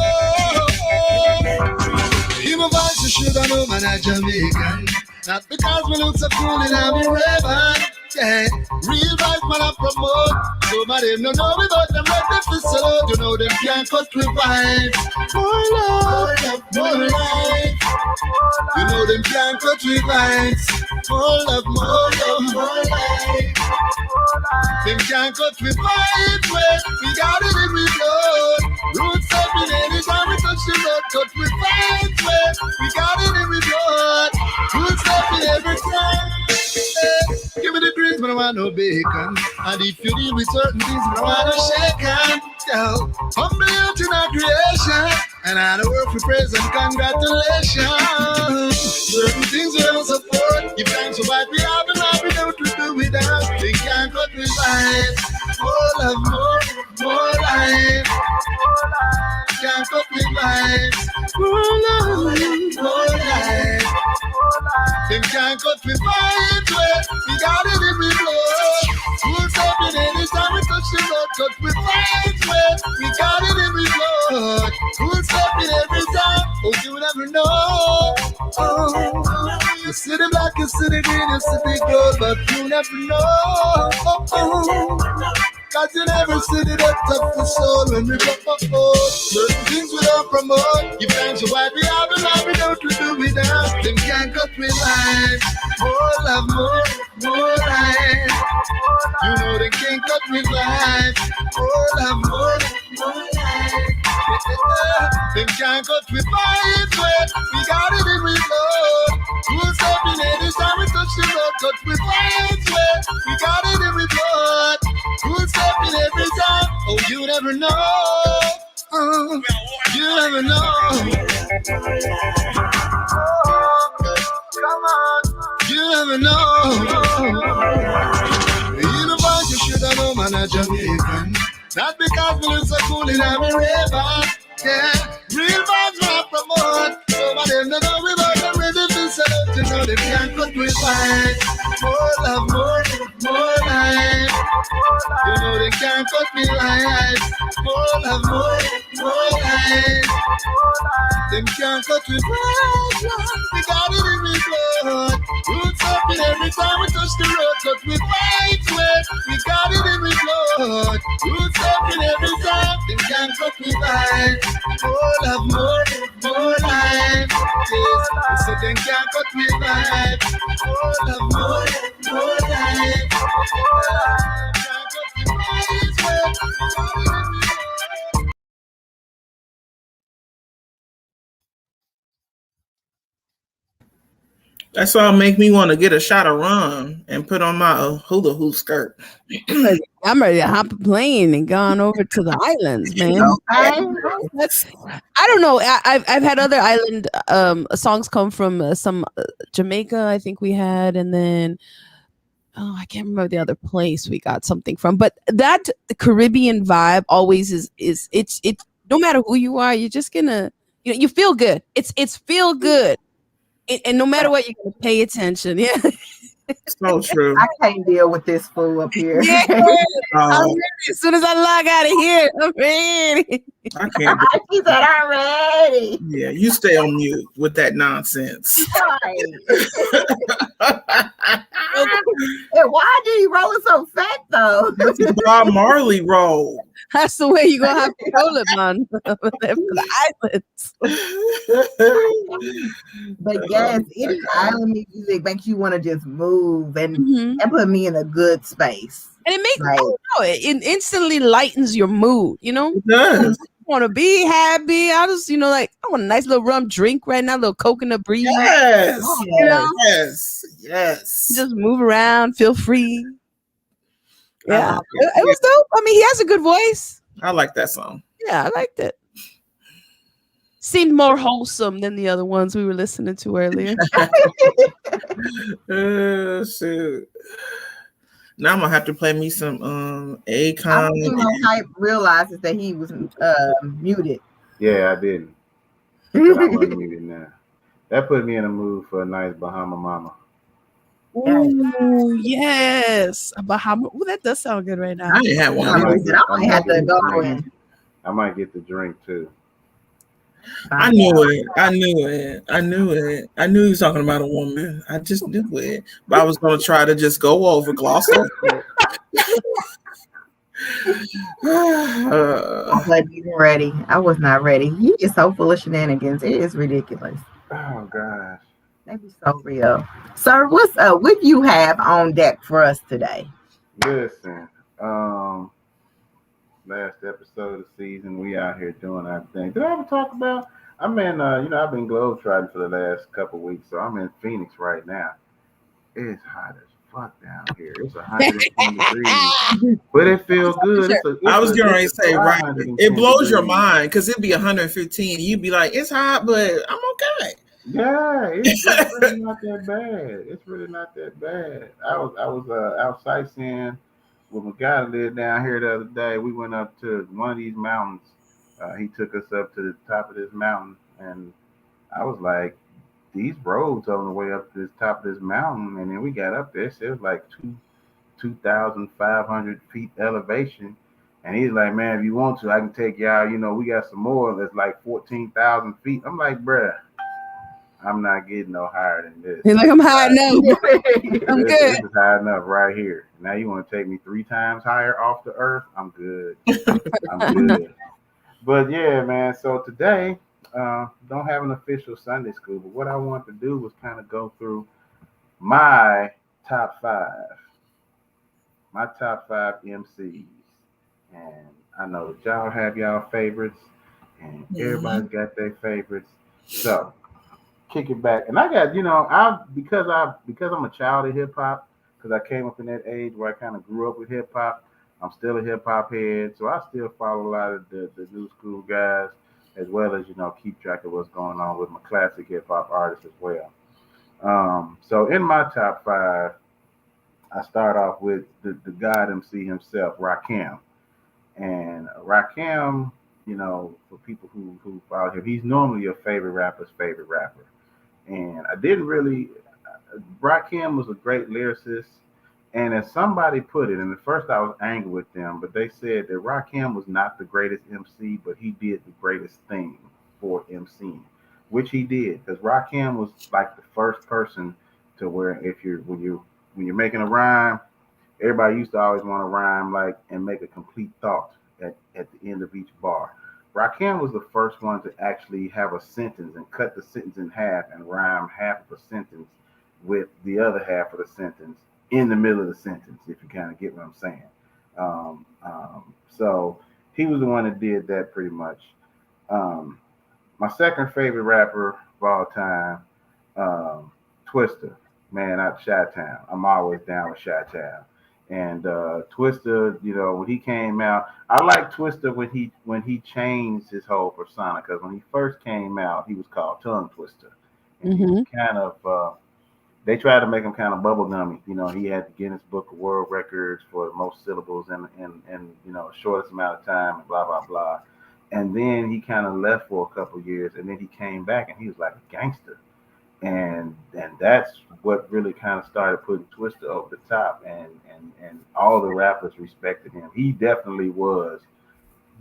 [SPEAKER 9] You my voice, you should have known man I'm Jamaican. Not because we look so cool and I'm a rebel. Yeah, real life man I promote. Some of them don't know me, but them let them feel so. You know them can't cut with vibes. More love, more life. You know them can't cut with vibes. More love, more life. Them can't cut with vibes. We got it in we blood. Roots up in anytime we touch the road. Cut with vibes. We got it in we blood. Roots up in every time. Give me the greens, but I want no bacon. And if you deal with certain things, but I want to shake hands. Yo, humble out in our creation. And I don't work for praise and congratulations. Certain things we don't support. Give thanks for what we have and what we don't do without. They can't cut with vibes. More love, more life. Can't cut with vibes. More love, more life. Them can't cut with vibes. We got it in we blood. Who's up in anytime we touch the road? Cut with vibes. We got it in we blood. Who's up in every time? Oh, you never know. Oh, you see the black, you see the green, you see the gold, but you never know. Cause you never see the depth of the soul when we propose. Certain things we don't promote. Give thanks for what we have and what we don't do without. Them can't cut with life. More love, more life. You know they can't cut with life. More love, more life. Them can't cut with vibes. We got it in we blood. Who's up in anytime we touch the road? Cut with vibes. We got it in we blood. Who's up in every time? Oh, you never know. Oh, you never know. You never know. You know what you should have known, man, I'm Jamaican. Not because we look so cool in our river. Yeah, real vibes I promote. Some of them don't know about the rhythm is so. You know they can't cut with vibes. More love, more life. You know they can't cut me life. More love, more life. Them can't cut with vibes. We got it in we blood. Roots up in every time we touch the road. Cut with vibes. We got it in we blood. Roots up in every time. Them can't cut with vibes. More love, more life. Yes, so them can't cut with vibes. More love, more life. Can't cut with vibes.
[SPEAKER 5] That's all make me want to get a shot of rum and put on my hula hoop skirt.
[SPEAKER 4] I'm ready to hop a plane and gone over to the islands, man. I don't know. I've had other island songs come from some Jamaica. I think we had, and then I can't remember the other place we got something from. But that Caribbean vibe always is it's no matter who you are, you're just gonna you feel good. It's feel good. And no matter what, you're gonna pay attention. Yeah,
[SPEAKER 5] so true.
[SPEAKER 3] I can't deal with this fool up here.
[SPEAKER 4] Yeah. I'm ready. As soon as I log out of here, I'm ready.
[SPEAKER 5] I can't.
[SPEAKER 3] She said, "I'm ready."
[SPEAKER 5] Yeah, you stay on mute with that nonsense.
[SPEAKER 3] And why did he roll it so fat though?
[SPEAKER 5] Bob Marley roll.
[SPEAKER 4] That's the way you're gonna have to roll it, man. For the islands.
[SPEAKER 3] But yes, any island music makes you want to just move and put me in a good space.
[SPEAKER 4] And it makes
[SPEAKER 3] Right.
[SPEAKER 4] it instantly lightens your mood, you know?
[SPEAKER 5] It does.
[SPEAKER 4] want to be happy. I just, like I want a nice little rum drink right now, a little coconut breeze.
[SPEAKER 5] Yes,
[SPEAKER 4] You know?
[SPEAKER 5] yes.
[SPEAKER 4] Just move around, feel free.
[SPEAKER 5] I
[SPEAKER 4] Yeah,
[SPEAKER 5] like
[SPEAKER 4] it was dope. I mean, he has a good voice.
[SPEAKER 5] I like that song.
[SPEAKER 4] Yeah, I liked it. Seemed more wholesome than the other ones we were listening to earlier.
[SPEAKER 5] Shit. Now I'm gonna have to play me some
[SPEAKER 3] I
[SPEAKER 5] Akon.
[SPEAKER 3] don't think no hype realizes that he was muted.
[SPEAKER 2] Yeah, I didn't. But I'm unmuted now. That put me in a mood for a nice Bahama Mama.
[SPEAKER 4] Ooh, yes. A Bahama. Ooh, that does sound good right now.
[SPEAKER 5] I didn't have one.
[SPEAKER 3] I might have to go in.
[SPEAKER 2] I might get the drink too.
[SPEAKER 5] I knew it. I knew he was talking about a woman. I just knew it. But I was gonna try to just go over, gloss over it.
[SPEAKER 3] I wasn't even ready. I was not ready. He is so full of shenanigans. It is ridiculous.
[SPEAKER 2] Oh gosh.
[SPEAKER 3] They be so real. Sir, what's what you have on deck for us today?
[SPEAKER 2] Listen, last episode of the season, we out here doing our thing. Did I ever talk about? I'm in, I've been globetrotting for the last couple weeks, so I'm in Phoenix right now. It's hot as fuck down here. It's 110 degrees, but it feels good.
[SPEAKER 5] I was going to say, right? It blows your mind because it'd be 115. You'd be like, it's hot, but I'm okay.
[SPEAKER 2] Yeah, it's really not that bad. It's really not that bad. I was out sightseeing with my guy that lived down here the other day. We went up to one of these mountains. He took us up to the top of this mountain, and I was like, these roads on the way up to the top of this mountain, and then we got up there. So it was like 2,500 feet elevation. And he's like, man, if you want to, I can take you out. We got some more that's like 14,000 feet. I'm like, bruh, I'm not getting no higher than this.
[SPEAKER 4] He's like, I'm high enough. I'm good.
[SPEAKER 2] This is high enough right here. Now you want to take me 3 times higher off the earth? I'm good. I'm good. But yeah, man. So today, don't have an official Sunday school, but what I want to do was kind of go through my top 5 MCs. And I know that y'all have y'all favorites, and everybody's got their favorites. So kick it back. And I got, because I'm a child of hip hop, because I came up in that age where I kind of grew up with hip hop. I'm still a hip hop head, so I still follow a lot of the new school guys, as well as keep track of what's going on with my classic hip hop artists as well. So in my top 5, I start off with the God MC himself, Rakim. And Rakim, for people who follow him, he's normally your favorite rapper's favorite rapper. And I didn't really, Rakim was a great lyricist. And as somebody put it, and at first I was angry with them, but they said that Rakim was not the greatest MC, but he did the greatest thing for MCing, which he did. Because Rakim was like the first person to where when you're making a rhyme, everybody used to always want to rhyme and make a complete thought at the end of each bar. Rakim was the first one to actually have a sentence and cut the sentence in half and rhyme half of a sentence with the other half of the sentence in the middle of the sentence, if you kind of get what I'm saying. So he was the one that did that pretty much. My second favorite rapper of all time, Twista, man, out of Chi-Town. I'm always down with Chi-Town. And Twista, when he came out, I like Twista when he changed his whole persona, because when he first came out, he was called Tongue Twister. And he was kind of they tried to make him kind of bubblegummy. He had the Guinness Book of World Records for the most syllables in shortest amount of time, and blah blah blah. And then he kind of left for a couple years, and then he came back, and he was like a gangster. And that's what really kind of started putting Twista over the top, and all the rappers respected him. He definitely was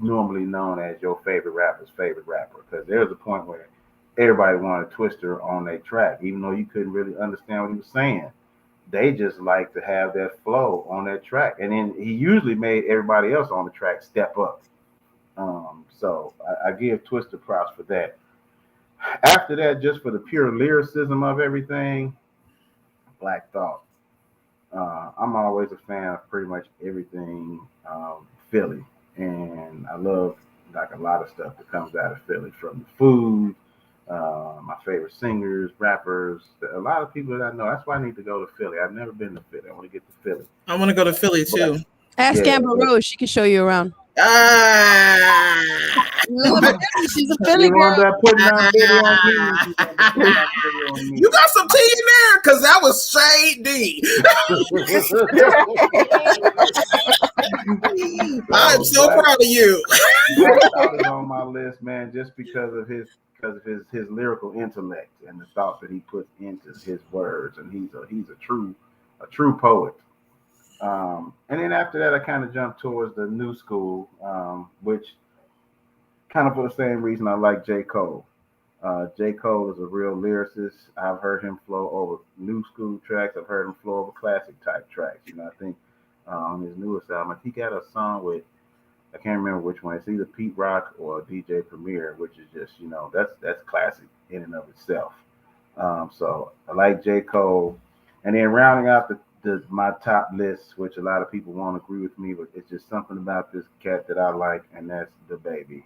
[SPEAKER 2] normally known as your favorite rapper's favorite rapper, because there was a point where everybody wanted Twista on their track, even though you couldn't really understand what he was saying. They just like to have that flow on their track, and then he usually made everybody else on the track step up. So I give Twista props for that. After that, just for the pure lyricism of everything, Black Thought. I'm always a fan of pretty much everything Philly, and I love like a lot of stuff that comes out of Philly, from the food, my favorite singers, rappers, a lot of people that I know. That's why I need to go to Philly. I've never been to Philly. I want to get to Philly.
[SPEAKER 5] I want to go to Philly too.
[SPEAKER 4] Ask
[SPEAKER 2] Yeah.
[SPEAKER 4] Amber Rose. She can show you around.
[SPEAKER 5] Ah,
[SPEAKER 4] She's a Philly
[SPEAKER 2] You want
[SPEAKER 4] girl.
[SPEAKER 2] that putting on video on me? You want that putting on video on me?
[SPEAKER 5] you got some tea in there because that was straight D. I'm so proud of you.
[SPEAKER 2] Black Thought is on my list, man, just because of his lyrical intellect and the thought that he puts into his words, and he's a true poet. And then after that, I kind of jumped towards the new school, which kind of for the same reason I like J. Cole. J. Cole is a real lyricist. I've heard him flow over new school tracks. I've heard him flow over classic type tracks. You know, I think on his newest album, he got a song with, I can't remember which one. It's either Pete Rock or DJ Premier, which is just, you know, that's classic in and of itself. So I like J. Cole. And then rounding out my top list, which a lot of people won't agree with me, but it's just something about this cat that I like, and that's DaBaby.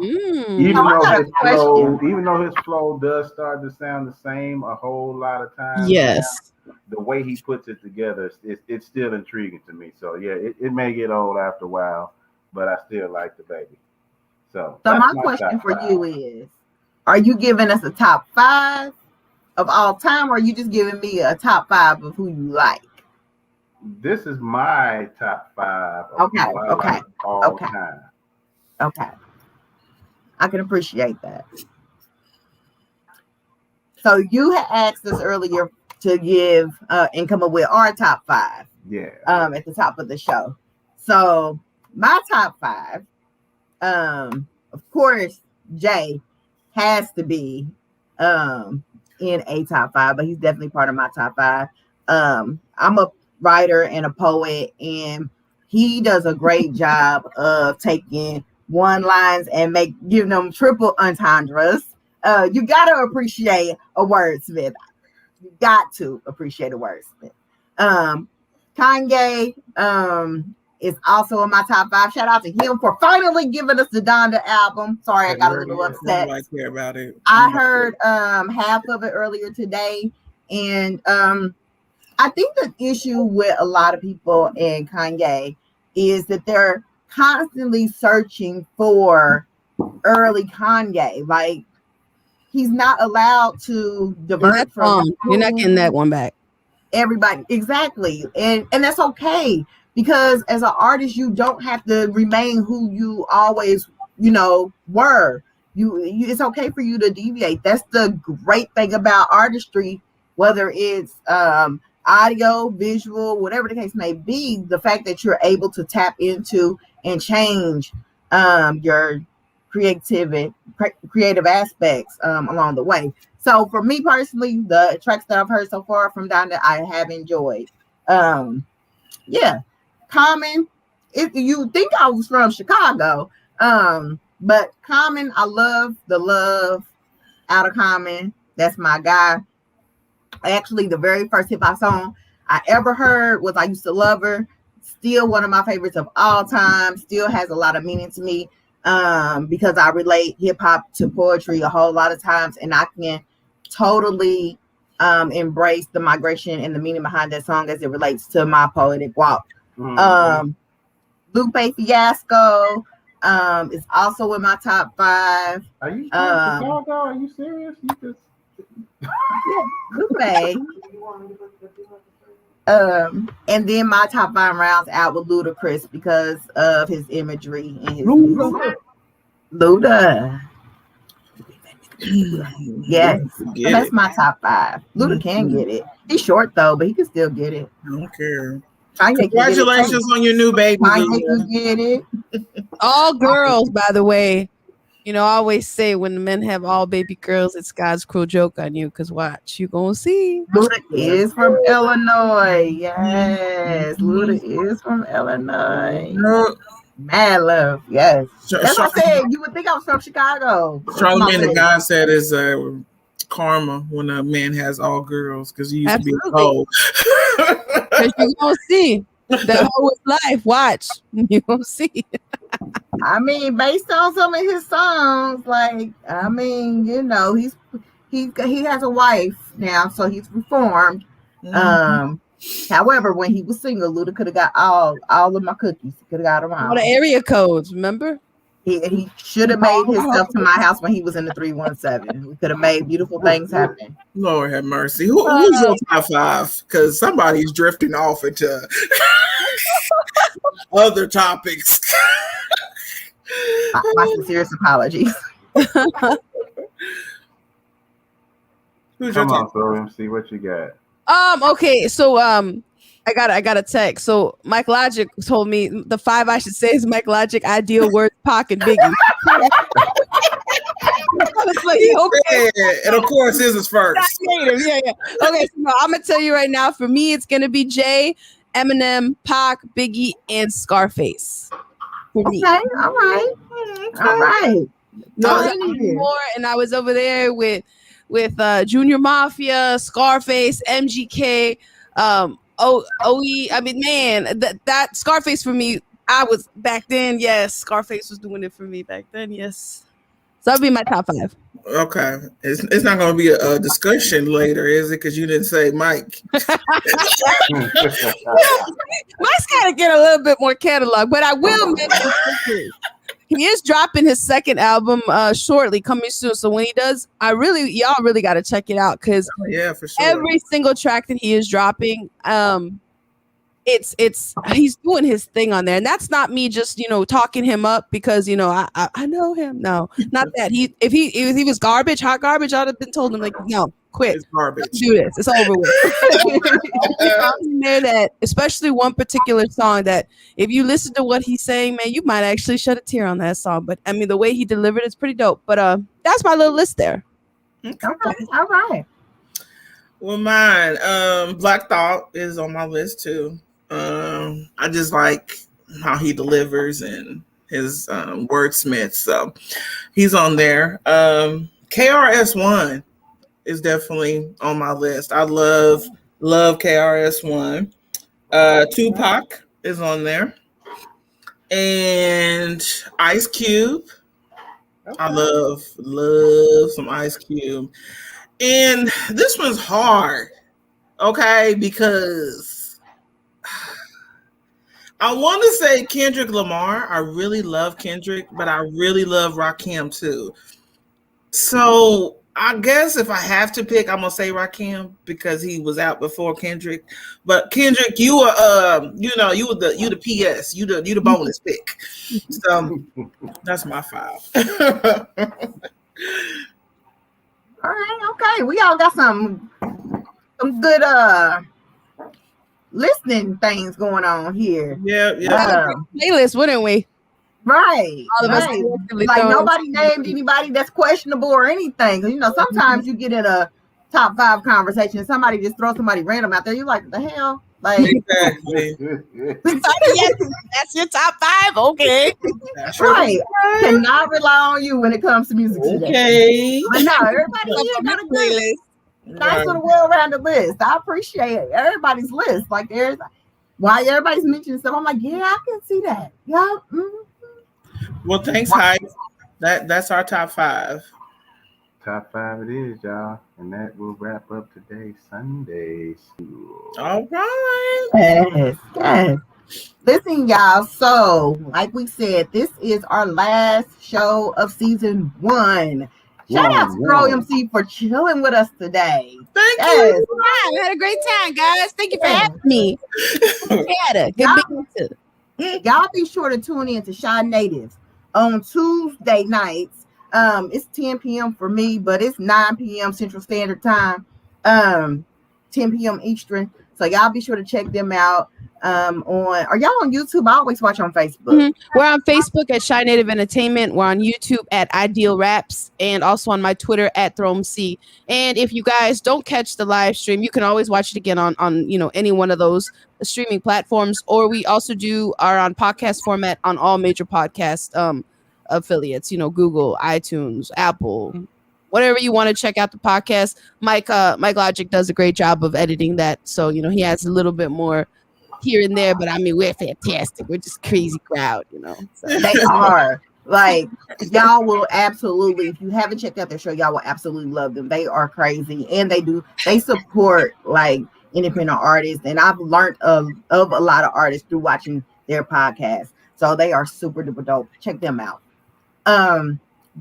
[SPEAKER 2] Even though his flow does start to sound the same a whole lot of times,
[SPEAKER 4] Yes.
[SPEAKER 2] the way he puts it together, it's still intriguing to me. So yeah, it may get old after a while, but I still like DaBaby. So
[SPEAKER 3] my question for you is, are you giving us a top 5 of all time, or are you just giving me a top 5 of who you like?
[SPEAKER 2] This is my top 5 of who I like all time.
[SPEAKER 3] Okay. I can appreciate that. So you had asked us earlier to give and come up with our top 5.
[SPEAKER 2] Yeah.
[SPEAKER 3] At the top of the show. So my top 5, of course, Jay has to be in a top 5, but he's definitely part of my top 5. I'm a writer and a poet, and he does a great job of taking one lines and giving them triple entendres. You gotta appreciate a wordsmith. You got to appreciate a wordsmith. Kanye is also in my top 5. Shout out to him for finally giving us the Donda album. Sorry, I got a little upset.
[SPEAKER 5] I care about it.
[SPEAKER 3] I heard half of it earlier today, and I think the issue with a lot of people and Kanye is that they're constantly searching for early Kanye. Like, he's not allowed to divert from.
[SPEAKER 4] You're not getting that one back.
[SPEAKER 3] Everybody, exactly, and that's okay, because as an artist, you don't have to remain who you always, were. You it's okay for you to deviate. That's the great thing about artistry, whether it's audio, visual, whatever the case may be. The fact that you're able to tap into and change your creative aspects along the way. So for me personally, the tracks that I've heard so far from Donda, I have enjoyed. Yeah, Common. If you think I was from Chicago, but Common, I love the love out of Common. That's my guy. Actually, the very first hip hop song I ever heard was "I Used to Love Her." Still one of my favorites of all time. Still has a lot of meaning to me because I relate hip hop to poetry a whole lot of times, and I can totally embrace the migration and the meaning behind that song as it relates to my poetic walk.
[SPEAKER 2] Mm-hmm.
[SPEAKER 3] Lupe Fiasco is also in my top 5.
[SPEAKER 2] Are you Chicago? Are you serious? You just
[SPEAKER 3] Lupe. And then my top 5 rounds out with Ludacris because of his imagery and his Luda. Yes, so that's my top 5. Luda can get it. He's short though, but he can still get it.
[SPEAKER 5] I don't care.
[SPEAKER 3] Congratulations
[SPEAKER 5] on your new baby.
[SPEAKER 3] Kanye can get it.
[SPEAKER 4] All girls, by the way. I always say when the men have all baby girls, it's God's cruel joke on you. Because watch, you gonna see.
[SPEAKER 3] Luda is from Illinois. Yes, Luda is from Illinois. Mad love. Yes. That's what I said. You would think I was from Chicago.
[SPEAKER 5] Charlamagne the God said is karma when a man has all girls because he used to be a hoe.
[SPEAKER 4] Because you gonna see. That whole life. Watch. You gonna see.
[SPEAKER 3] I mean, based on some of his songs, like I mean, you know, he has a wife now, so he's reformed. However, when he was single, Luda could have got all of my cookies. He could have got them all.
[SPEAKER 4] All the area codes, remember?
[SPEAKER 3] He should have made his stuff to my house when he was in the 317. We could have made beautiful things happen.
[SPEAKER 5] Lord have mercy. Who's your top five? Because somebody's drifting off into other topics.
[SPEAKER 3] My sincerest apologies.
[SPEAKER 5] Who's your
[SPEAKER 2] Come on,
[SPEAKER 5] top?
[SPEAKER 2] Soul MC, what you got?
[SPEAKER 4] Okay, so I got a text. So Mike Logic told me the 5 I should say is Mike Logic, Ideal, Word, Pac, and Biggie. I was like, okay.
[SPEAKER 5] Yeah, and of course, his is first.
[SPEAKER 4] Yeah. Okay, so no, I'm gonna tell you right now. For me, it's gonna be Jay, Eminem, Pac, Biggie, and Scarface. For me.
[SPEAKER 3] Okay, all right.
[SPEAKER 4] No, more, and I was over there with Junior Mafia, Scarface, MGK, OE. I mean, man, that Scarface for me. I was back then. Yes, Scarface was doing it for me back then. Yes, so that'd be my top 5.
[SPEAKER 5] Okay, it's not going to be a discussion later, is it? Because you didn't say Mike.
[SPEAKER 4] Mike's got to get a little bit more catalog, but I will mention this. He is dropping his second album shortly, coming soon. So when he does, y'all really got to check it out because
[SPEAKER 5] yeah, for sure.
[SPEAKER 4] Every single track that he is dropping, he's doing his thing on there, and that's not me just talking him up because I know him. No, not that. If he was garbage, hot garbage, I'd have been told him like, no, quit.
[SPEAKER 5] It's garbage.
[SPEAKER 4] Don't do this. It's over with. In there that, especially one particular song that if you listen to what he's saying, man, you might actually shed a tear on that song. But I mean, the way he delivered it's pretty dope. But that's my little list there.
[SPEAKER 3] Okay, all right.
[SPEAKER 5] Well, mine, Black Thought is on my list too. I just like how he delivers and his wordsmith, so he's on there. KRS-One is definitely on my list. I love KRS-One. Tupac is on there, and Ice Cube. I love some Ice Cube, and this one's hard, okay, because I want to say Kendrick Lamar. I really love Kendrick, but I really love Rakim too. So I guess if I have to pick, I'm gonna say Rakim because he was out before Kendrick. But Kendrick, you were you the PS, you the bonus pick. So that's my 5.
[SPEAKER 3] All right, okay. We all got some good listening things going on here.
[SPEAKER 5] Yeah.
[SPEAKER 4] Playlist, wouldn't we?
[SPEAKER 3] Right.
[SPEAKER 4] All of us
[SPEAKER 3] right.
[SPEAKER 4] collectively
[SPEAKER 3] Like
[SPEAKER 4] throwing-
[SPEAKER 3] nobody named anybody that's questionable or anything. Sometimes you get in a top 5 conversation and somebody just throws somebody random out there. You're like, the hell? Like
[SPEAKER 5] Exactly.
[SPEAKER 4] Yes, that's your top 5. Okay.
[SPEAKER 5] That's
[SPEAKER 3] right. Cannot rely on you when it comes to music today.
[SPEAKER 5] Okay.
[SPEAKER 3] But no, everybody here got a good
[SPEAKER 4] Playlist.
[SPEAKER 3] nice little well-rounded list. I appreciate everybody's list. Like there's why everybody's mentioning stuff. I'm like, yeah, I can see that. Yeah.
[SPEAKER 5] Well, thanks, Hype. That's our top 5.
[SPEAKER 2] Top 5 it is, y'all. And that will wrap up today's Sunday School.
[SPEAKER 5] All right.
[SPEAKER 3] Yes. Listen, y'all. So, like we said, this is our last show of season 1. Shout out to Pro MC for chilling with us today.
[SPEAKER 5] Thank
[SPEAKER 3] Yes.
[SPEAKER 5] you.
[SPEAKER 4] I had a great time, guys. Thank you for having me. Good being too.
[SPEAKER 3] Y'all be sure to tune in to Shy Natives on Tuesday nights. It's 10 p.m. for me, but it's 9 p.m. Central Standard Time, 10 p.m. Eastern. So y'all be sure to check them out. Are y'all on YouTube? I always watch on Facebook.
[SPEAKER 4] Mm-hmm. We're on Facebook at Shy Native Entertainment. We're on YouTube at Ideal Raps, and also on my Twitter at ThroneC. And if you guys don't catch the live stream, you can always watch it again on any one of those streaming platforms. Or we also are on podcast format on all major podcast affiliates. Google, iTunes, Apple. Whatever you want to check out the podcast. Mike Logic does a great job of editing that, so he has a little bit more here and there, but I mean, we're fantastic. We're just crazy crowd, you know. So.
[SPEAKER 3] They are. Like, y'all will absolutely, if you haven't checked out their show, y'all will absolutely love them. They are crazy, and they support like independent artists, and I've learned of a lot of artists through watching their podcast. So they are super duper dope. Check them out.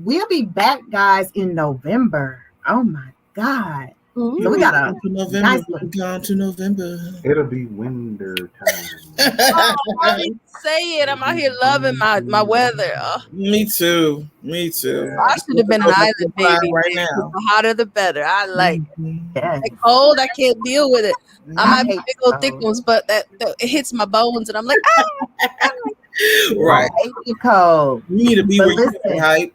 [SPEAKER 3] We'll be back, guys, in November. Oh my God.
[SPEAKER 4] Ooh.
[SPEAKER 3] So we got a
[SPEAKER 5] November.
[SPEAKER 3] nice
[SPEAKER 5] Gone to November.
[SPEAKER 2] It'll be winter time.
[SPEAKER 4] Oh, I didn't say it. I'm out here loving my weather. Oh,
[SPEAKER 5] Me too. Me too.
[SPEAKER 4] I should have been an island baby
[SPEAKER 5] right
[SPEAKER 4] man.
[SPEAKER 5] now.
[SPEAKER 4] The hotter the better. I like
[SPEAKER 3] yes.
[SPEAKER 4] it. Cold. I can't deal with it. I might be
[SPEAKER 3] hate
[SPEAKER 4] big old
[SPEAKER 3] cold.
[SPEAKER 4] thick ones, but that it hits my bones, and I'm like, ah.
[SPEAKER 5] Right.
[SPEAKER 3] I hate the cold.
[SPEAKER 5] You need to be
[SPEAKER 3] But
[SPEAKER 5] where you
[SPEAKER 3] listen.
[SPEAKER 5] hype.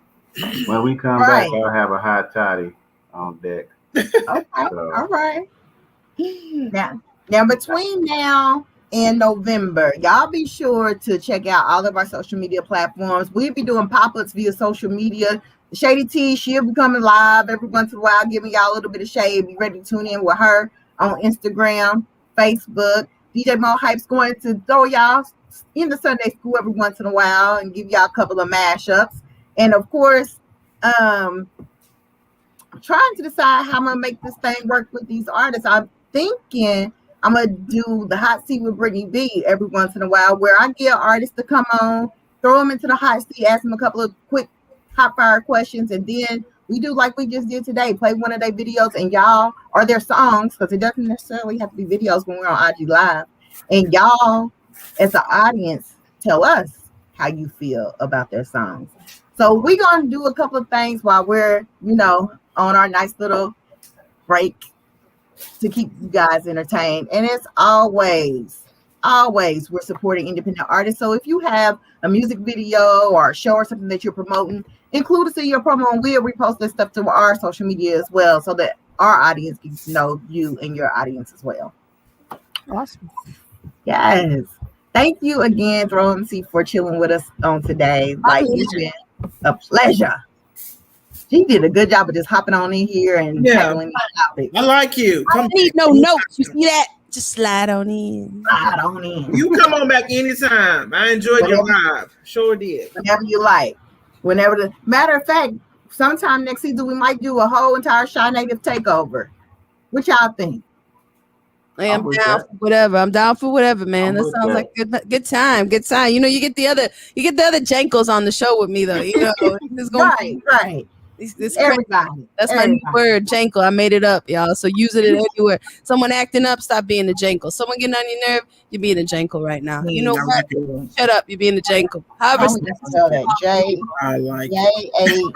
[SPEAKER 2] When we come
[SPEAKER 3] Right.
[SPEAKER 2] back, I'll have a hot toddy on deck.
[SPEAKER 3] Okay,
[SPEAKER 2] So,
[SPEAKER 3] all right. Now between now and November, y'all be sure to check out all of our social media platforms. We'll be doing pop-ups via social media. Shady T, she'll be coming live every once in a while, giving y'all a little bit of shade. Be ready to tune in with her on Instagram, Facebook. DJ Mo Hype's going to throw y'all in the Sunday school every once in a while and give y'all a couple of mashups. And of course, I'm trying to decide how I'm gonna make this thing work with these artists. I'm thinking I'm gonna do the hot seat with Brittany B every once in a while, where I get artists to come on, throw them into the hot seat, ask them a couple of quick hot fire questions, and then we do like we just did today, play one of their videos and y'all, or their songs, because it doesn't necessarily have to be videos when we're on IG Live, and y'all as an audience tell us how you feel about their songs. So we're gonna do a couple of things while we're, on our nice little break to keep you guys entertained. And it's always we're supporting independent artists. So if you have a music video or a show or something that you're promoting, include us in your promo, and we'll repost this stuff to our social media as well, so that our audience gets to know you and your audience as well.
[SPEAKER 4] Awesome.
[SPEAKER 3] Yes. Thank you again, Throw MC, for chilling with us on today. Like, it's been a pleasure. She did a good job of just hopping on in here and tackling the topic.
[SPEAKER 5] I like you.
[SPEAKER 4] I don't need no notes. You see that? Just slide on in.
[SPEAKER 3] Slide on in.
[SPEAKER 5] You come on back anytime. I enjoyed your vibe. Sure did.
[SPEAKER 3] Whenever you like. Matter of fact, sometime next season we might do a whole entire Shy Native takeover. What y'all think?
[SPEAKER 4] Hey, I'm down for whatever. I'm down for whatever, man. That sounds like good time. Good time. You get the other Jankos on the show with me though. It's going
[SPEAKER 3] right.
[SPEAKER 4] This
[SPEAKER 3] Everybody.
[SPEAKER 4] That's my new word, Janko. I made it up, y'all. So use it everywhere. Someone acting up, stop being a Janko. Someone getting on your nerve, you're being a Janko right now. You know what? Shut up, you're being a Janko. However,
[SPEAKER 3] spell that
[SPEAKER 5] I like
[SPEAKER 3] J-A-N.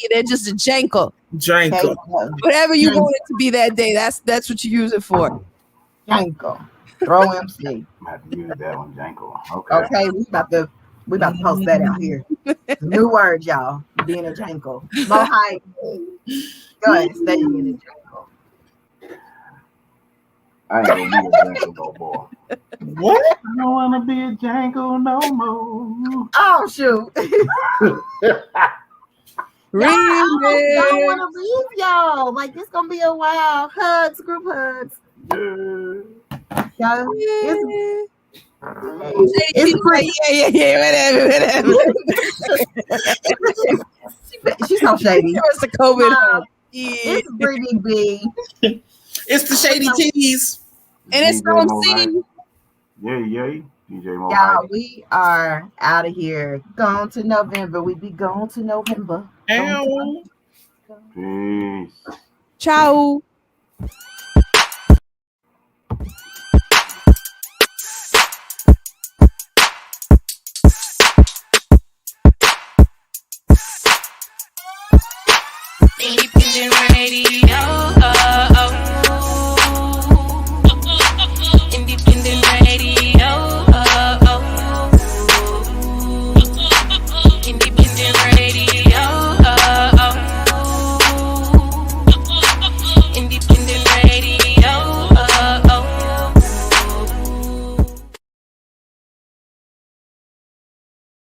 [SPEAKER 4] they're just a Janko.
[SPEAKER 5] Janko.
[SPEAKER 4] Whatever you want it to be that day, that's what you use it for.
[SPEAKER 3] Janko. Throw MC.
[SPEAKER 2] I have to use that one, Janko.
[SPEAKER 3] Okay, we about to post that out here. New word, y'all. Being a Janko. Mo Hype. Go ahead, stay being a Janko.
[SPEAKER 2] I ain't gonna be a Janko no more.
[SPEAKER 5] What?
[SPEAKER 2] I don't wanna be a Janko no more.
[SPEAKER 3] Oh shoot. I don't want to leave y'all. Like, it's gonna be a while. Hugs, group hugs. Y'all, it's pretty. Whatever. She's so shady.
[SPEAKER 4] It's the COVID.
[SPEAKER 3] It's Brittany B.
[SPEAKER 5] It's the Shady Tees.
[SPEAKER 4] And it's from C.
[SPEAKER 2] Yay. DJ Mo
[SPEAKER 3] Y'all,
[SPEAKER 2] Hype.
[SPEAKER 3] we are out of here. Gone to November. We be gone to November.
[SPEAKER 2] Peace.
[SPEAKER 4] Ciao.
[SPEAKER 1] Independent radio.